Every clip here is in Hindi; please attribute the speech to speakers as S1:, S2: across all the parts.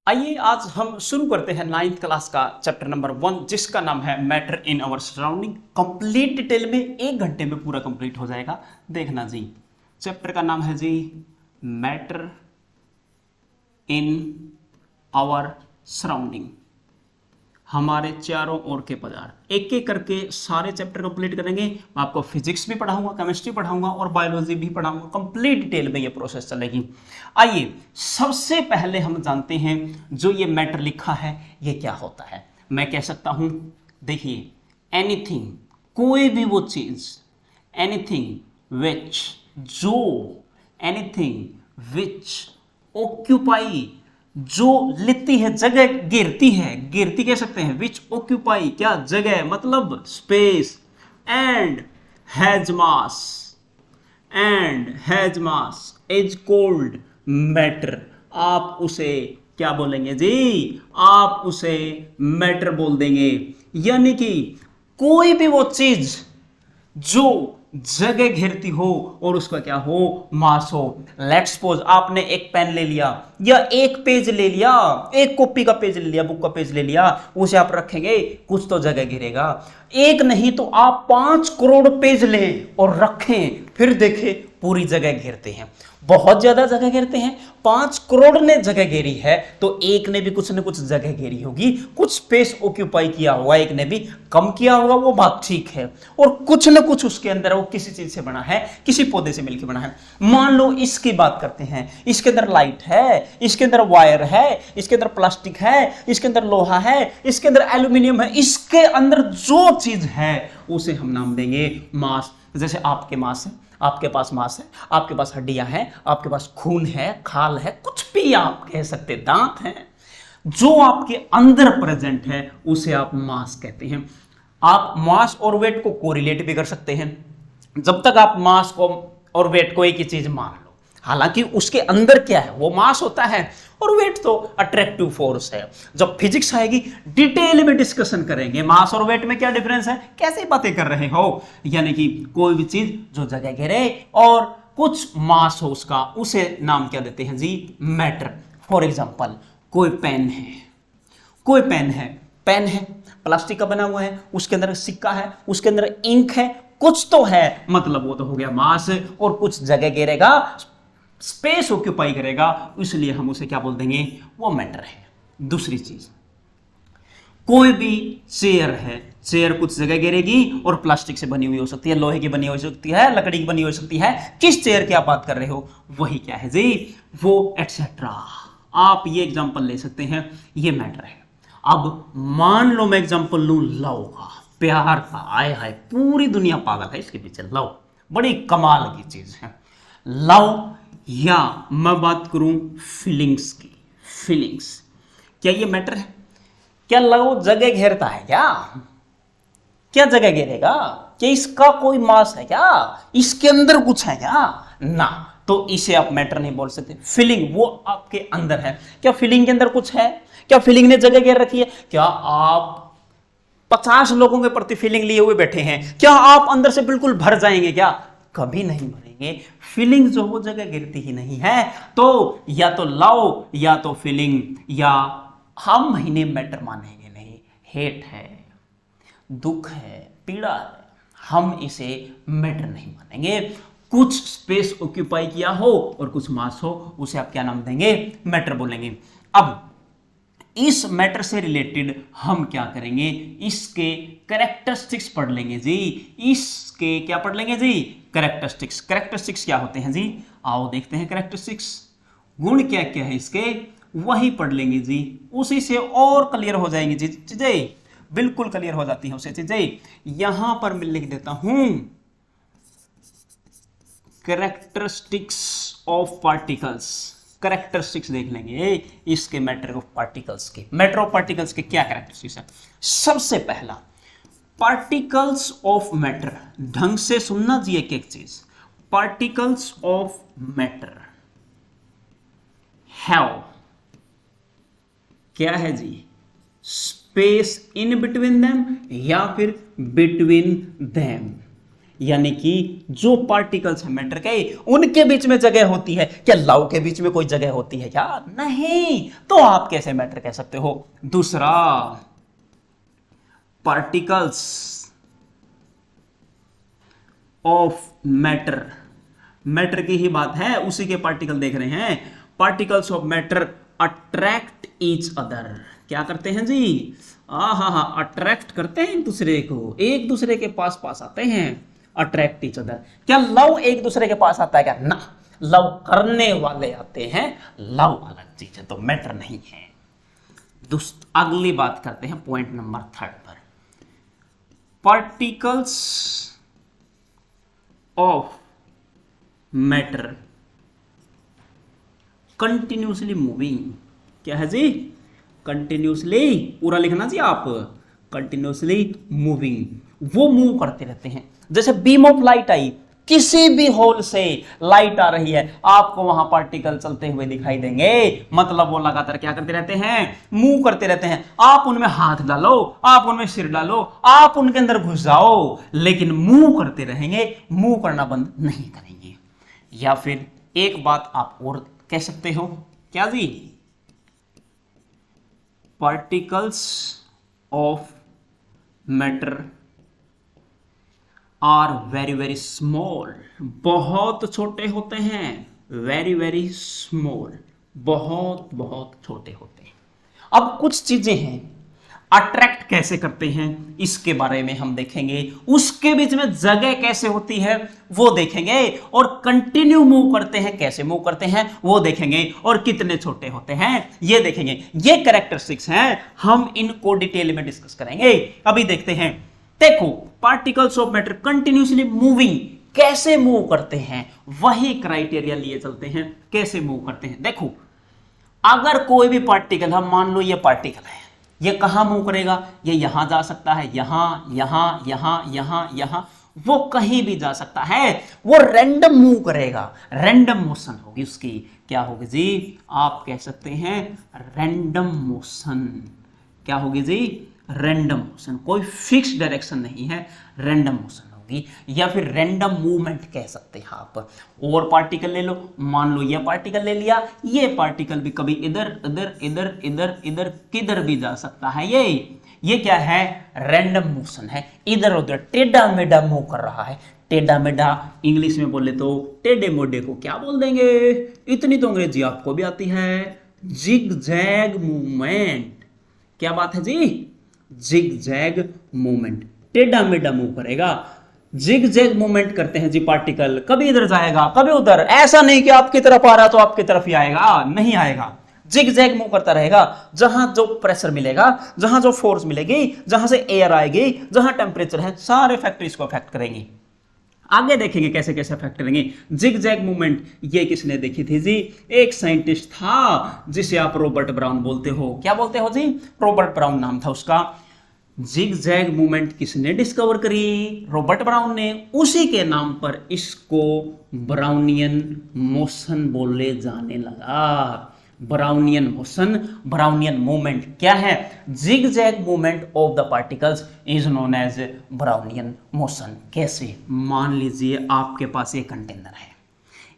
S1: आइए आज हम शुरू करते हैं 9th क्लास का चैप्टर नंबर 1 जिसका नाम है matter in our surrounding. Complete detail में 1 घंटे में पूरा कंप्लीट हो जाएगा। देखना जी, चैप्टर का नाम है जी मैटर इन आवर सराउंडिंग, हमारे चारों ओर के पदार्थ। एक एक करके सारे चैप्टर कंप्लीट करेंगे। मैं आपको फिजिक्स भी पढ़ाऊंगा, केमिस्ट्री पढ़ाऊंगा और बायोलॉजी भी पढ़ाऊंगा। कंप्लीट डिटेल में ये प्रोसेस चलेगी। आइए सबसे पहले हम जानते हैं जो ये मैटर लिखा है ये क्या होता है। मैं कह सकता हूं, देखिए एनीथिंग, कोई भी वो चीज, एनीथिंग विच, जो, एनीथिंग विच ऑक्यूपाई, जो लेती है, जगह घेरती है, घेरती कह सकते हैं। विच ऑक्यूपाई क्या, जगह मतलब space, and has mass, and has mass is called matter. आप उसे क्या बोलेंगे जी, आप उसे मैटर बोल देंगे। यानी कि कोई भी वो चीज जो जगह घेरती हो और उसका क्या हो, मास हो। लेट्स सपोज आपने एक पेन ले लिया या एक पेज ले लिया, एक कॉपी का पेज ले लिया, बुक का पेज ले लिया, उसे आप रखेंगे, कुछ तो जगह घेरेगा। एक नहीं तो आप 5 करोड़ पेज लें और रखें, फिर देखें पूरी जगह घेरते हैं, बहुत ज्यादा जगह घेरते हैं। 5 करोड़ ने जगह घेरी है तो एक ने भी कुछ न कुछ जगह घेरी होगी, कुछ स्पेस ऑक्यूपाई किया होगा, एक ने भी कम किया होगा, वो बात ठीक है। और कुछ न कुछ उसके अंदर वो किसी चीज से बना है, किसी पौधे से मिलकर बना है। मान लो इसकी बात करते हैं, इसके अंदर लाइट है, इसके अंदर वायर है, इसके अंदर प्लास्टिक है, इसके अंदर लोहा है, इसके अंदर एल्यूमिनियम है। इसके अंदर जो चीज है उसे हम नाम देंगे मास। जैसे आपके मास है, आपके पास मांस है, आपके पास हड्डियां हैं, आपके पास खून है, खाल है, कुछ भी आप कह सकते, दांत हैं, जो आपके अंदर प्रेजेंट है उसे आप मास कहते हैं। आप मास और वेट को कोरिलेट भी कर सकते हैं, जब तक आप मास को और वेट को एक ही चीज मान लो। हालांकि उसके अंदर क्या है, वो मास होता है और वेट तो अट्रैक्टिव फोर्स है। जब फिजिक्स आएगी डिटेल में डिस्कशन करेंगे मास और वेट में क्या डिफरेंस है, कैसे बातें कर रहे हो। यानी कि कोई भी चीज जो जगह घेरे और कुछ मास हो उसका, उसे नाम क्या देते हैं जी, मैटर। फॉर एग्जांपल कोई पेन है, कोई पेन है, पेन है प्लास्टिक का बना हुआ है, उसके अंदर सिक्का है, उसके अंदर इंक है, कुछ तो है, मतलब वो तो हो गया मास, और कुछ जगह घेरेगा, स्पेस ऑक्यूपाई करेगा, इसलिए हम उसे क्या बोल देंगे, वो मैटर है। दूसरी चीज, कोई भी चेयर है, चेयर कुछ जगह घेरेगी और प्लास्टिक से बनी हुई हो सकती है, लोहे की बनी हुई हो सकती है, लकड़ी की बनी हुई हो सकती है। किस चेयर की आप बात कर रहे हो, वही क्या है जी, वो एटसेट्रा। आप ये एग्जांपल ले सकते हैं, ये मैटर है। अब मान लो मैं एग्जांपल लूं लव का, प्यार का। आय हाय, पूरी दुनिया पागल है इसके पीछे। लव बड़ी कमाल की चीज है, लव। या मैं बात करूं फीलिंग्स की, फीलिंग्स, क्या ये मैटर है? क्या लव जगह घेरता है क्या? क्या जगह घेरेगा? क्या इसका कोई मास है क्या? इसके अंदर कुछ है क्या? ना, तो इसे आप मैटर नहीं बोल सकते। फीलिंग वो आपके अंदर है। क्या फीलिंग के अंदर कुछ है? क्या फीलिंग ने जगह घेर रखी है? क्या आप 50 लोगों के प्रति फीलिंग लिए हुए बैठे हैं, क्या आप अंदर से बिल्कुल भर जाएंगे क्या? कभी नहीं भरेंगे। फीलिंग जो वो जगह गिरती ही नहीं है। तो या तो लव या तो फीलिंग, या हम महीने मैटर मानेंगे नहीं। हेट है, दुख है, पीड़ा है, हम इसे मैटर नहीं मानेंगे। कुछ स्पेस ऑक्यूपाई किया हो और कुछ मास हो, उसे आप क्या नाम देंगे, मैटर बोलेंगे। अब इस मैटर से रिलेटेड हम क्या करेंगे, इसके कैरेक्टरिस्टिक्स पढ़ लेंगे जी। इसके क्या पढ़ लेंगे जी, कैरेक्टरिस्टिक्स। कैरेक्टरिस्टिक्स क्या होते हैं जी, आओ देखते हैं। कैरेक्टरिस्टिक्स गुण क्या क्या है इसके, वही पढ़ लेंगे जी। उसी से और क्लियर हो जाएंगी जी चीजें, बिल्कुल क्लियर हो जाती हैं उसे चीजें। यहां पर मैं लिख देता हूं कैरेक्टरिस्टिक्स ऑफ पार्टिकल्स। कैरेक्टरिस्टिक्स देख लेंगे इसके मैटर ऑफ पार्टिकल्स के। मैटर ऑफ पार्टिकल्स के क्या कैरेक्टरिस्टिक्स है? सबसे पहला, पार्टिकल्स ऑफ मैटर। ढंग से सुनना जी एक एक चीज। पार्टिकल्स ऑफ मैटर हैव, क्या है जी, स्पेस इन बिटवीन देम या फिर बिटवीन देम। यानी कि जो पार्टिकल्स हैं मैटर के उनके बीच में जगह होती है। क्या लव के बीच में कोई जगह होती है क्या? नहीं। तो आप कैसे मैटर कह सकते हो? दूसरा, पार्टिकल्स ऑफ मैटर, मैटर की ही बात है, उसी के पार्टिकल देख रहे हैं। Particles of matter attract each other, क्या करते हैं जी? हाँ, अट्रैक्ट करते हैं एक दूसरे को, एक दूसरे के पास पास आते हैं, अट्रैक्ट ईच अदर। क्या लव एक दूसरे के पास आता है क्या? ना, लव करने वाले आते हैं, लव अलग चीज है, तो मैटर नहीं है। अगली बात करते हैं पॉइंट नंबर 3 पर। Particles of matter continuously moving, क्या है जी? कंटिन्यूसली, पूरा लिखना जी आप, कंटिन्यूसली मूविंग, वो मूव करते रहते हैं। जैसे बीम ऑफ लाइट आई, किसी भी होल से लाइट आ रही है, आपको वहां पार्टिकल चलते हुए दिखाई देंगे, मतलब वो लगातार क्या करते रहते हैं? मूव करते रहते हैं। आप उनमें हाथ डालो, आप उनमें सिर डालो, आप उनके अंदर घुस जाओ, लेकिन मूव करते रहेंगे, मूव करना बंद नहीं करेंगे। या फिर एक बात आप और कह सकते हो, क्या जी? Particles of matter are very very small, बहुत छोटे होते हैं, वेरी वेरी स्मॉल, बहुत बहुत छोटे होते हैं। अब कुछ चीजें हैं, अट्रैक्ट कैसे करते हैं इसके बारे में हम देखेंगे, उसके बीच में जगह कैसे होती है वो देखेंगे, और कंटिन्यू मूव करते हैं, कैसे मूव करते हैं वो देखेंगे, और कितने छोटे होते हैं ये देखेंगे। ये कैरेक्टरिस्टिक्स हैं, हम इनको डिटेल में डिस्कस करेंगे। अभी देखते हैं, देखो particles of matter continuously moving, कैसे मूव करते हैं वही क्राइटेरिया लिए चलते हैं, कैसे मूव करते हैं। देखो, अगर कोई भी पार्टिकल, हम मान लो ये पार्टिकल है, ये कहां मूव करेगा? ये यहां जा सकता है, यहां, यहां, यहां, यहां, यहां, वो कहीं भी जा सकता है, वो रैंडम मूव करेगा, रैंडम मोशन होगी उसकी। क्या होगी जी? आप कह सकते हैं रैंडम मोशन। क्या होगी जी? रैंडम मोशन, कोई फिक्स डायरेक्शन नहीं है, रैंडम मोशन होगी, या फिर रैंडम मूवमेंट कह सकते हैं आप। और पार्टिकल ले लो, मान लो ये पार्टिकल ले लिया, ये पार्टिकल भी कभी इधर इधर इधर इधर इधर किधर भी जा सकता है। ये क्या है? रैंडम मोशन है, इधर उधर टेढ़ा मेढ़ा मूव कर रहा है। टेढ़ा मेढ़ा इंग्लिश में बोले तो टेढ़े मोढ़े को क्या बोल देंगे? इतनी तो अंग्रेजी आपको भी आती है, जिग जैग मूवमेंट। क्या बात है जी? जिग जैग मूवमेंट, टेढ़ा मेढ़ा मूव करेगा। जिग जैग मूवमेंट करते हैं जी पार्टिकल, कभी इधर जाएगा कभी उधर, ऐसा नहीं कि आपकी तरफ आ रहा तो आपकी तरफ ही आएगा, नहीं आएगा। जिग जैग मूव करता रहेगा, जहां जो प्रेशर मिलेगा, जहां जो फोर्स मिलेगी, जहां से एयर आएगी, जहां टेम्परेचर है, सारे फैक्टर इसको अफेक्ट करेंगे। आगे देखेंगे कैसे कैसे अफेक्ट करेंगे। जिग जैग मूवमेंट ये किसने देखी थी जी? एक साइंटिस्ट था जिसे आप रॉबर्ट ब्राउन बोलते हो। क्या बोलते हो जी? रॉबर्ट ब्राउन नाम था उसका। जिग जैग मूवमेंट किसने डिस्कवर करी? रॉबर्ट ब्राउन ने। उसी के नाम पर इसको ब्राउनियन मोशन बोले जाने लगा। ब्राउनियन मोशन, ब्राउनियन मूवमेंट क्या है? Zig zag movement of the particles is known as Brownian motion. कैसे? मान लीजिए आपके पास एक कंटेनर है,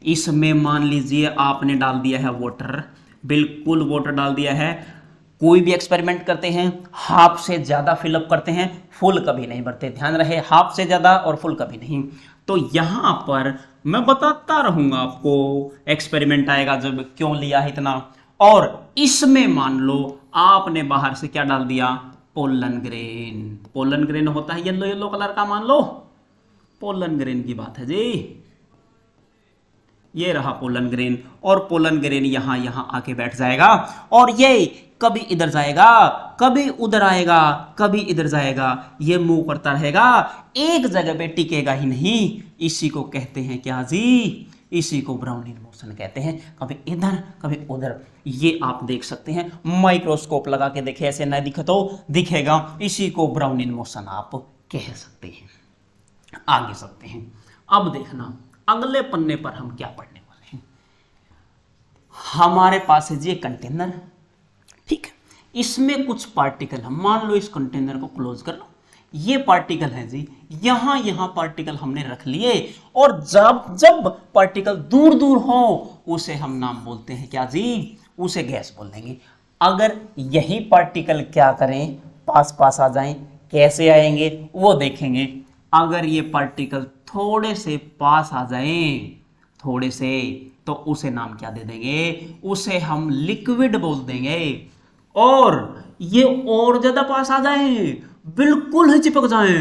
S1: इसमें मान लीजिए आपने डाल दिया है वाटर, बिल्कुल वाटर डाल दिया है। कोई भी एक्सपेरिमेंट करते हैं, हाफ से ज्यादा फिलअप करते हैं, फुल कभी नहीं भरते, ध्यान रहे, हाफ से ज्यादा और फुल कभी नहीं। तो यहां पर मैं बताता रहूंगा आपको, एक्सपेरिमेंट आएगा जब क्यों लिया है इतना। और इसमें मान लो आपने बाहर से क्या डाल दिया? Pollen grain. पोलन ग्रेन होता है येलो येलो कलर का, मान लो पोलन ग्रेन की बात है जी। ये रहा पोलन ग्रेन, और पोलन ग्रेन यहां आके बैठ जाएगा, और ये कभी इधर जाएगा, कभी उधर आएगा, कभी इधर जाएगा, ये मूव करता रहेगा, एक जगह पे टिकेगा ही नहीं। इसी को कहते हैं क्या जी? इसी को ब्राउनियन मोशन कहते हैं। कभी इधर कभी उधर, ये आप देख सकते हैं, माइक्रोस्कोप लगा के देखे, ऐसे न दिखे तो दिखेगा, इसी को ब्राउनियन मोशन आप कह सकते हैं। आगे चलते हैं, अब देखना अगले पन्ने पर हम क्या पढ़ने वाले हैं। हमारे पास है जी एक कंटेनर, ठीक है, इसमें कुछ पार्टिकल है। मान लो इस कंटेनर को क्लोज कर लो, ये पार्टिकल है जी, यहां पार्टिकल हमने रख लिए, और जब जब पार्टिकल दूर दूर हो उसे हम नाम बोलते हैं क्या जी, उसे गैस बोल देंगे। अगर यही पार्टिकल क्या करें, पास पास आ जाएं, कैसे आएंगे वो देखेंगे। अगर ये पार्टिकल थोड़े से पास आ जाएं, थोड़े से, तो उसे नाम क्या दे देंगे, उसे हम लिक्विड बोल देंगे। और ये और ज्यादा पास आ जाए, बिल्कुल ही चिपक जाए,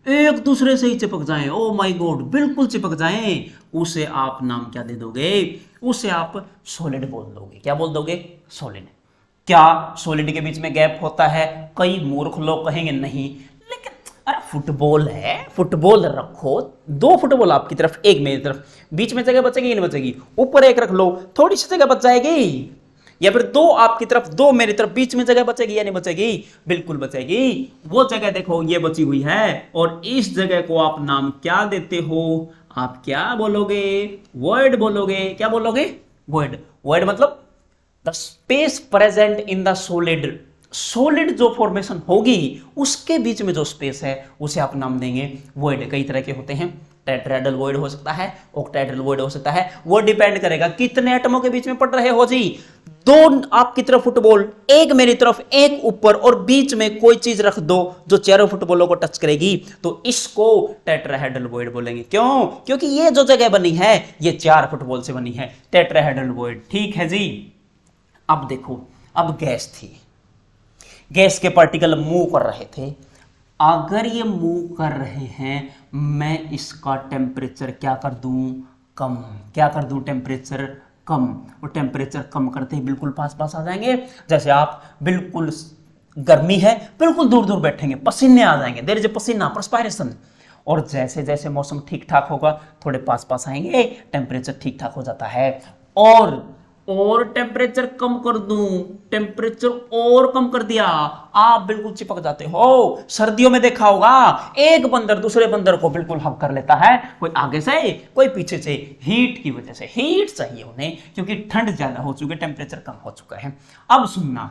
S1: एक दूसरे से ही चिपक जाए, ओ माय गॉड, बिल्कुल चिपक जाए, उसे आप नाम क्या दे दोगे, उसे आप सॉलिड बोल दोगे। क्या बोल दोगे, सॉलिड। क्या सॉलिड के बीच में गैप होता है, कई मूर्ख लोग कहेंगे नहीं, लेकिन अरे फुटबॉल है, फुटबॉल रखो, दो फुटबॉल आपकी तरफ एक मेरी तरफ, बीच में जगह बचेगी नहीं बचेगी, ऊपर एक रख लो, थोड़ी सी जगह बच जाएगी, या फिर दो आपकी तरफ दो मेरी तरफ, बीच में जगह बचेगी या नहीं बचेगी, बिल्कुल बचेगी। वो जगह देखो ये बची हुई है, और इस जगह को आप नाम क्या देते हो, आप क्या बोलोगे, वॉइड बोलोगे। क्या बोलोगे, वॉइड। वॉइड मतलब the space present in the solid, solid जो फॉर्मेशन होगी उसके बीच में जो स्पेस है उसे आप नाम देंगे वॉइड। कई तरह के होते हैं, टेट्राहेड्रल वॉइड हो सकता है, ऑक्टाहेड्रल वॉइड हो सकता है, वो डिपेंड करेगा कितने एटमों के बीच में पड़ रहे हो जी। दो आपकी तरफ फुटबॉल, एक मेरी तरफ, एक ऊपर, और बीच में कोई चीज रख दो जो चारों फुटबॉलों को टच करेगी, तो इसको टेट्राहेड्रल वॉइड बोलेंगे। क्यों, क्योंकि ये जो जगह बनी है ये चार फुटबॉल से बनी है, टेट्राहेड्रल वॉइड। ठीक है जी। अब देखो, अब गैस थी, गैस के पार्टिकल मूव कर रहे थे। अगर ये मूव कर रहे हैं, मैं इसका टेम्परेचर क्या कर दूं, कम। क्या कर दूं, टेम्परेचर कम। और टेम्परेचर कम करते ही बिल्कुल पास पास आ जाएंगे। जैसे आप बिल्कुल गर्मी है, बिल्कुल दूर दूर बैठेंगे, पसीने आ जाएंगे, देयर इज ए पसीना, परस्पायरेशन। और जैसे जैसे मौसम ठीक ठाक होगा, थोड़े पास पास आएंगे, टेम्परेचर ठीक ठाक हो जाता है। और टेम्परेचर कम कर दूं, टेम्परेचर और कम कर दिया, आप बिल्कुल चिपक जाते हो। सर्दियों में देखा होगा, एक बंदर दूसरे बंदर को बिल्कुल हग कर लेता है, कोई आगे से कोई पीछे से, हीट की वजह से। हीट चाहिए उन्हें, क्योंकि ठंड ज्यादा हो चुकी है, टेम्परेचर कम हो चुका है। अब सुनना,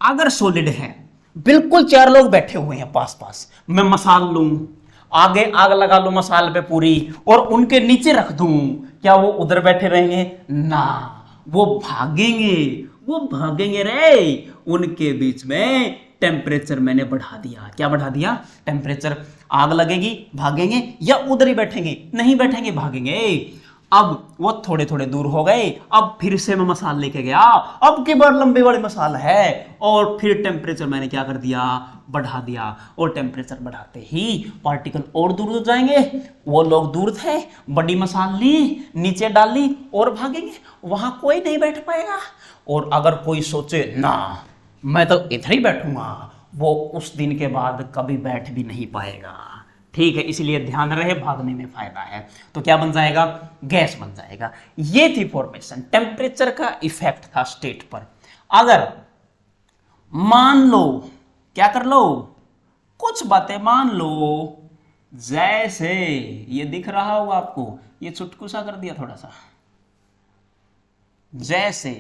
S1: अगर सॉलिड है, बिल्कुल चार लोग बैठे हुए हैं पास पास, मैं मसाल लूं, आगे आग लगा लूं मसाल पे पूरी, और उनके नीचे रख दूं, क्या वो उधर बैठे रहेंगे, ना, वो भागेंगे, वो भागेंगे रे। उनके बीच में टेम्परेचर मैंने बढ़ा दिया। क्या बढ़ा दिया, टेम्परेचर। आग लगेगी, भागेंगे, या उधर ही बैठेंगे, नहीं बैठेंगे, भागेंगे। अब वो थोड़े थोड़े दूर हो गए, अब फिर से मैं मसाल लेके गया, अब की बार लंबी वाली मसाल है, और फिर टेम्परेचर मैंने क्या कर दिया, बढ़ा दिया। और टेम्परेचर बढ़ाते ही पार्टिकल और दूर हो जाएंगे। वो लोग दूर थे, बड़ी मसाल ली, नीचे डाली, और भागेंगे, वहां कोई नहीं बैठ पाएगा। और अगर कोई सोचे ना मैं तो इधर ही बैठूंगा, वो उस दिन के बाद कभी बैठ भी नहीं पाएगा। ठीक है, इसलिए ध्यान रहे, भागने में फायदा है। तो क्या बन जाएगा, गैस बन जाएगा। ये थी फॉर्मेशन, टेम्परेचर का इफेक्ट था स्टेट पर। अगर मान लो, क्या कर लो, कुछ बातें मान लो, जैसे ये दिख रहा होगा आपको, ये चुटकू सा कर दिया थोड़ा सा, जैसे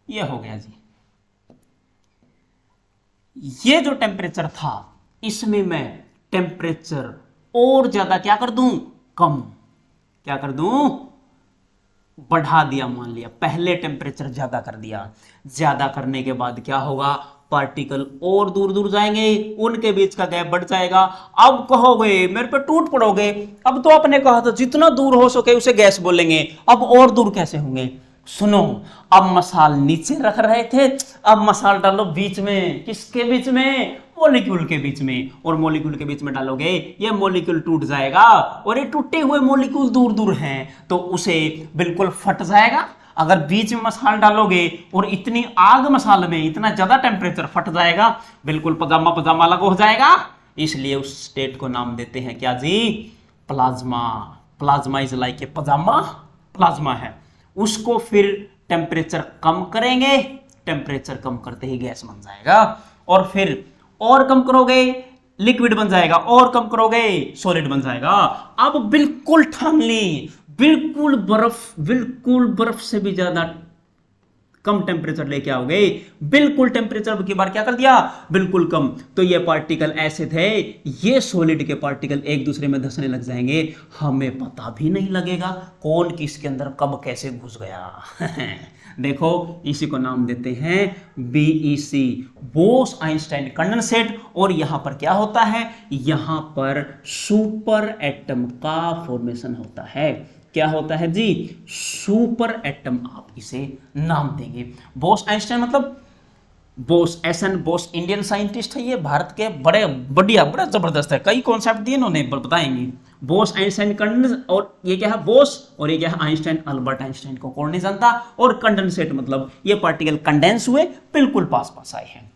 S1: ये हो गया जी, ये जो टेम्परेचर था, इसमें मैं टेम्परेचर और ज्यादा क्या कर दूं, कम। क्या कर दूं, बढ़ा दिया। मान लिया पहले टेम्परेचर ज्यादा कर दिया, ज्यादा करने के बाद क्या होगा, पार्टिकल और दूर दूर जाएंगे, उनके बीच का गैप बढ़ जाएगा। अब कहोगे मेरे पे टूट पड़ोगे, अब तो आपने कहा था जितना दूर हो सके उसे गैस बोलेंगे, अब और दूर कैसे होंगे। सुनो, अब मसाल नीचे रख रहे थे, अब मसाल डालो बीच में। किसके बीच में, मॉलिक्यूल के बीच में। और मॉलिक्यूल के बीच में डालोगे, ये मॉलिक्यूल टूट जाएगा, और ये टूटे हुए मॉलिक्यूल दूर दूर हैं तो उसे बिल्कुल फट जाएगा। अगर बीच में मसाल डालोगे और इतनी आग मसाल में, इतना ज्यादा टेम्परेचर, फट जाएगा, बिल्कुल पजामा पजामा अलग हो जाएगा। इसलिए उस स्टेट को नाम देते हैं क्या जी, plasma. Plasma is like a pyjama, plasma है। उसको फिर टेम्परेचर कम करेंगे, टेम्परेचर कम करते ही गैस बन जाएगा, और फिर और कम करोगे लिक्विड बन जाएगा, और कम करोगे सॉलिड बन जाएगा। अब बिल्कुल ठान ली, बिल्कुल बर्फ से भी ज्यादा कम टेम्परेचर लेके आओगे, बिल्कुल टेम्परेचर की बार क्या कर दिया, बिल्कुल कम, तो ये पार्टिकल ऐसे थे, ये सॉलिड के पार्टिकल एक दूसरे में धंसने लग जाएंगे, हमें पता भी नहीं लगेगा कौन किसके अंदर कब कैसे घुस गया। देखो इसी को नाम देते हैं BEC, बोस आइंस्टाइन कंडेंसेट। और यहां पर क्या होता है, यहां पर सुपर एटम का फॉर्मेशन होता है। क्या होता है जी, सुपर एटम, आप इसे नाम देंगे। बोस आइंस्टाइन मतलब Bose, SN Bose Indian scientist है, ये भारत के बड़े बढ़िया बड़ा जबरदस्त है, कई कॉन्सेप्ट दिए इन्होंने, बताएंगे। बोस आइंस्टाइन कंडेंस, और ये क्या है बोस, और ये क्या है आइंस्टाइन, अल्बर्ट आइंस्टाइन को कौन नहीं जानता। और कंडेंसेट मतलब ये पार्टिकल कंडेंस हुए, बिल्कुल पास पास आए हैं।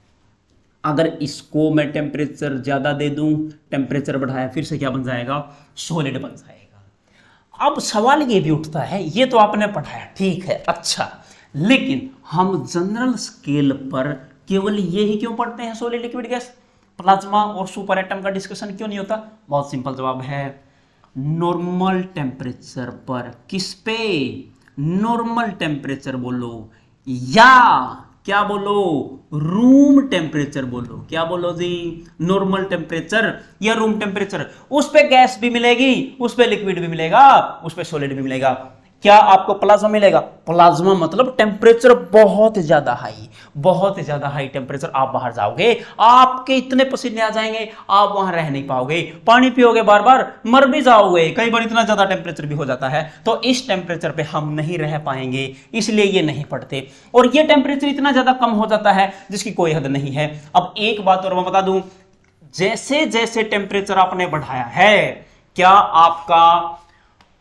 S1: अगर इसको मैं टेम्परेचर ज्यादा दे दूं, टेम्परेचर बढ़ाया, फिर से क्या बन जाएगा, सॉलिड बन जाएगा। अब सवाल ये भी उठता है, ये तो आपने पढ़ाया ठीक है, अच्छा, लेकिन हम जनरल स्केल पर केवल ये ही क्यों पढ़ते हैं, सॉलिड लिक्विड गैस, प्लाज्मा और सुपर एटम का डिस्कशन क्यों नहीं होता। बहुत सिंपल जवाब है, नॉर्मल टेम्परेचर पर। किस पे, नॉर्मल टेम्परेचर बोलो, या क्या बोलो, रूम टेम्परेचर बोलो। क्या बोलो जी, नॉर्मल टेम्परेचर या रूम टेम्परेचर, उस पे गैस भी मिलेगी, उस पे लिक्विड भी मिलेगा, उस पे सॉलिड भी मिलेगा। क्या आपको प्लाज्मा मिलेगा, प्लाज्मा मतलब टेम्परेचर बहुत ज्यादा हाई, बहुत ज्यादा हाई टेम्परेचर, आप बाहर जाओगे आपके इतने पसीने आ जाएंगे, आप वहां रह नहीं पाओगे, पानी पियोगे बार बार मर भी जाओगे, कई बार इतना ज्यादा टेम्परेचर भी हो जाता है। तो इस टेम्परेचर पे हम नहीं रह पाएंगे, इसलिए ये नहीं पढ़ते। और ये टेम्परेचर इतना ज्यादा कम हो जाता है जिसकी कोई हद नहीं है। अब एक बात और मैं बता दूं, जैसे जैसे टेम्परेचर आपने बढ़ाया है, क्या आपका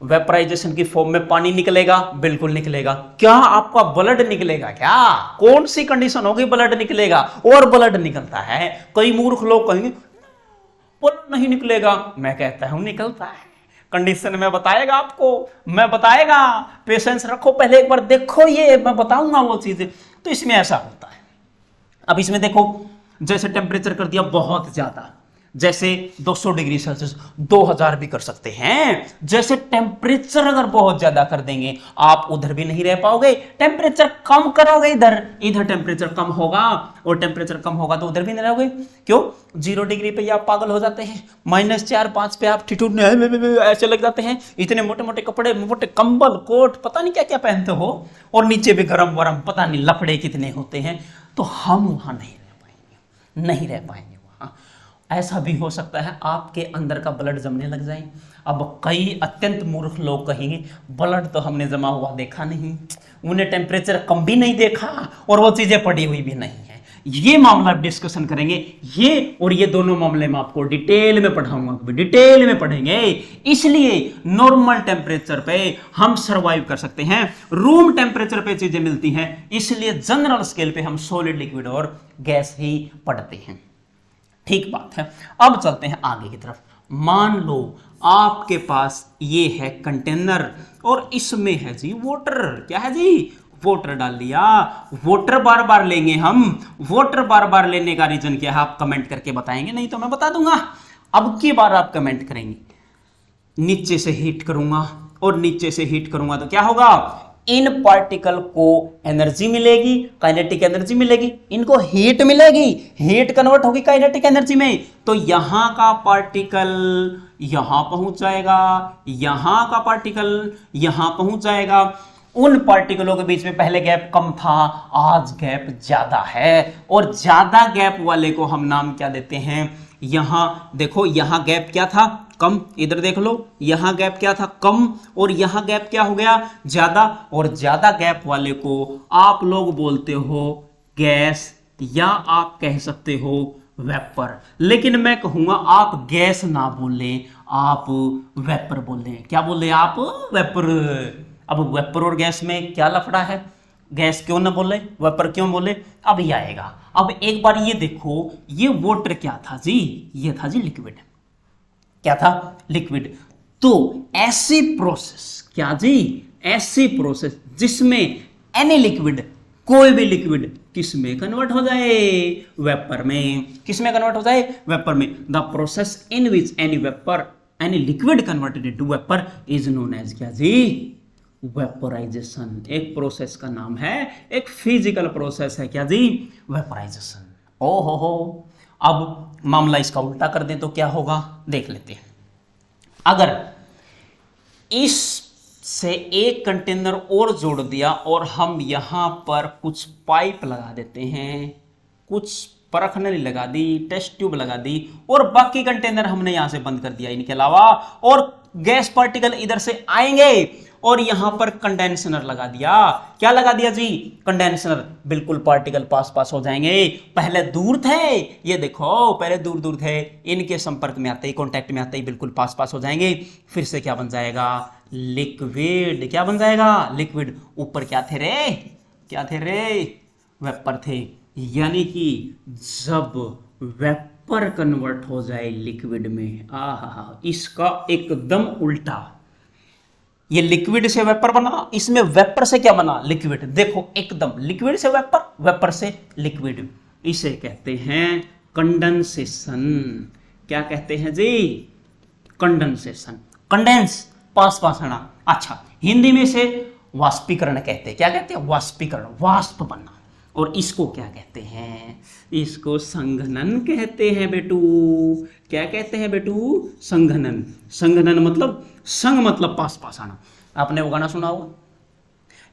S1: वेपराइजेशन की फॉर्म में पानी निकलेगा, बिल्कुल निकलेगा। क्या आपका ब्लड निकलेगा, क्या कौन सी कंडीशन होगी, ब्लड निकलेगा, और ब्लड निकलता है। कई मूर्ख लोग कहेंगे ब्लड नहीं निकलेगा, मैं कहता हूं निकलता है, कंडीशन में बताएगा आपको, मैं बताएगा, पेशेंस रखो, पहले एक बार देखो, ये मैं बताऊंगा वो चीजें। तो इसमें ऐसा होता है। अब इसमें देखो, जैसे टेम्परेचर कर दिया बहुत ज्यादा, जैसे 200 डिग्री सेल्सियस, 2000 भी कर सकते हैं। जैसे टेम्परेचर अगर बहुत ज्यादा कर देंगे, आप उधर भी नहीं रह पाओगे, टेम्परेचर कम करोगे इधर, इधर टेम्परेचर कम होगा, और टेम्परेचर कम होगा तो उधर भी नहीं रहोगे। क्यों, 0 डिग्री पे आप पागल हो जाते हैं, -4-5 पे आप ठिठुरने ऐसे लग जाते हैं, इतने मोटे मोटे कपड़े, मोटे कंबल, कोट, पता नहीं क्या क्या पहनते हो, और नीचे भी गरम वरम, पता नहीं लफड़े कितने होते हैं। तो हम वहां नहीं रह पाएंगे, नहीं रह पाएंगे वहां। ऐसा भी हो सकता है आपके अंदर का ब्लड जमने लग जाए। अब कई अत्यंत मूर्ख लोग कहेंगे ब्लड तो हमने जमा हुआ देखा नहीं, उन्हें टेम्परेचर कम भी नहीं देखा, और वो चीजें पड़ी हुई भी नहीं है। ये मामला डिस्कशन करेंगे, ये और ये दोनों मामले में आपको डिटेल में पढ़ाऊंगा, डिटेल में पढ़ेंगे। इसलिए नॉर्मल टेम्परेचर पे हम सरवाइव कर सकते हैं, रूम टेम्परेचर पे चीजें मिलती हैं, इसलिए जनरल स्केल पे हम सॉलिड, लिक्विड और गैस ही पढ़ते हैं। ठीक बात है। अब चलते हैं आगे की तरफ। मान लो आपके पास ये है कंटेनर, और इसमें है जी वाटर। क्या है जी, वाटर डाल लिया। वाटर बार बार लेंगे हम, वाटर बार बार लेने का रीजन क्या है आप कमेंट करके बताएंगे, नहीं तो मैं बता दूंगा। अब की बार आप कमेंट करेंगे, नीचे से हीट करूंगा, और नीचे से हीट करूंगा तो क्या होगा, इन पार्टिकल को एनर्जी मिलेगी, काइनेटिक एनर्जी मिलेगी, इनको हीट मिलेगी, हीट कन्वर्ट होगी काइनेटिक एनर्जी में, तो यहां का पार्टिकल यहां पहुंच जाएगा, यहां का पार्टिकल यहां पहुंच जाएगा। उन पार्टिकलों के बीच में पहले गैप कम था, आज गैप ज्यादा है, और ज्यादा गैप वाले को हम नाम क्या देते हैं, यहां देखो, यहां गैप क्या था, कम, इधर देख लो, यहां गैप क्या था, कम, और यहां गैप क्या हो गया, ज्यादा, और ज्यादा गैप वाले को आप लोग बोलते हो गैस, या आप कह सकते हो वेपर। लेकिन मैं कहूंगा आप गैस ना बोले, आप वेपर बोले। क्या बोले आप, वेपर। अब वेपर और गैस में क्या लफड़ा है, गैस क्यों ना बोले, वेपर क्यों बोले, अब ये आएगा। अब एक बार ये देखो, ये वाटर क्या था जी, ये था जी लिक्विड। क्या था, लिक्विड। तो ऐसी प्रोसेस, क्या जी, ऐसी प्रोसेस जिसमें एनी लिक्विड, कोई भी लिक्विड किस में कन्वर्ट हो जाए, वेपर में। किस में कन्वर्ट हो जाए, वेपर में। The process in which any vapour, any liquid converted into vapour is known as क्या जी, वेपोराइजेशन। एक प्रोसेस का नाम है, एक फिजिकल प्रोसेस है क्या जी, वेपोराइजेशन। ओ हो, अब मामला इसका उल्टा कर दें तो क्या होगा, देख लेते हैं। अगर इस से एक कंटेनर और जोड़ दिया और हम यहां पर कुछ पाइप लगा देते हैं, कुछ परख नली लगा दी, टेस्ट ट्यूब लगा दी, और बाकी कंटेनर हमने यहां से बंद कर दिया इनके अलावा, और गैस पार्टिकल इधर से आएंगे और यहां पर कंडेंसर लगा दिया। क्या लगा दिया जी, कंडेंसर। बिल्कुल पार्टिकल पास पास हो जाएंगे। पहले दूर थे, ये देखो पहले दूर दूर थे, इनके संपर्क में आते ही, कांटेक्ट में आते ही बिल्कुल पास पास हो जाएंगे। फिर से क्या बन जाएगा, लिक्विड। क्या बन जाएगा, लिक्विड। ऊपर क्या थे रे, क्या थे रे, वेपर थे। यानी कि जब वेपर कन्वर्ट हो जाए लिक्विड में, आहा, इसका एकदम उल्टा। ये लिक्विड से वेपर बना, इसमें वेपर से क्या बना, लिक्विड। देखो एकदम लिक्विड से वेपर, वेपर से लिक्विड। इसे कहते हैं कंडेंसेशन। क्या कहते हैं जी, कंडेंसेशन। कंडेंस, पास पास आना। अच्छा, हिंदी में से वाष्पीकरण कहते हैं। क्या कहते हैं, वाष्पीकरण, वाष्प बनना। और इसको क्या कहते हैं, इसको संघनन कहते हैं बेटू। क्या कहते हैं बेटू, संघनन। संघनन मतलब, संग मतलब पास पास आना। आपने वो गाना सुना होगा,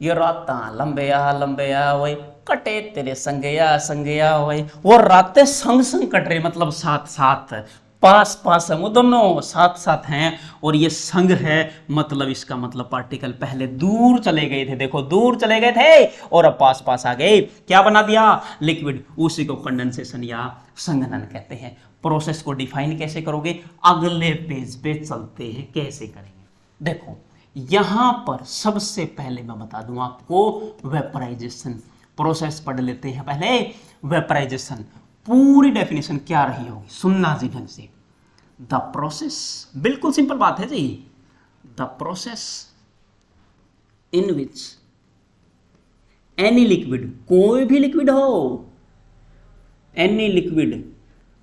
S1: ये राता लंबेया लंबेया वही कटे तेरे संगया संगया वही। वो रातें संग संग कट रहे, मतलब साथ साथ, पास पास है, वो दोनों साथ साथ हैं। और ये संग है, मतलब इसका मतलब पार्टिकल पहले दूर चले गए थे, देखो दूर चले गए थे और अब पास पास आ गए। क्या बना दिया, लिक्विड। उसी को कंडेंसेशन या संघनन कहते हैं। प्रोसेस को डिफाइन कैसे करोगे, अगले पेज पे चलते हैं, कैसे करेंगे। देखो यहां पर सबसे पहले मैं बता दूं आपको, वेपराइजेशन प्रोसेस पढ़ लेते हैं पहले। वेपराइजेशन पूरी डेफिनेशन क्या रही होगी, सुनना जी ढंग से। द प्रोसेस, बिल्कुल सिंपल बात है जी, the process in which any liquid, कोई भी लिक्विड हो, एनी लिक्विड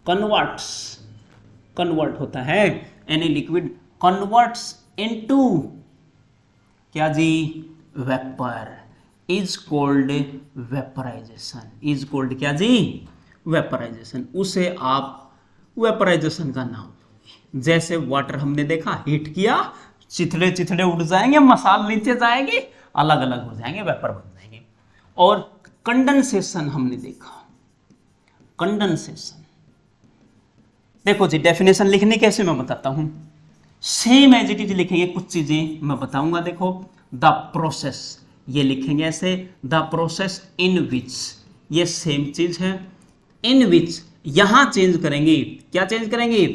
S1: कन्वर्ट्स, कन्वर्ट होता है, एनी लिक्विड कन्वर्ट्स इनटू क्या जी, vapour, is called vaporisation. Is called क्या जी, वेपराइजेशन। उसे आप वेपराइजेशन का नाम, जैसे वाटर हमने देखा, हीट किया, चिथड़े चिथड़े उड़ जाएंगे, मसाल नीचे जाएंगे, अलग अलग हो जाएंगे, वेपर बन जाएंगे। और कंडेंसेशन हमने देखा, कंडेंसेशन। देखो जी डेफिनेशन लिखने कैसे मैं बताता हूं, सेम एज इट इज लिखेंगे, कुछ चीजें मैं बताऊंगा। देखो द प्रोसेस, ये लिखेंगे ऐसे, द प्रोसेस इन विच, ये सेम चीज है, इन विच यहां चेंज करेंगे, क्या चेंज करेंगे,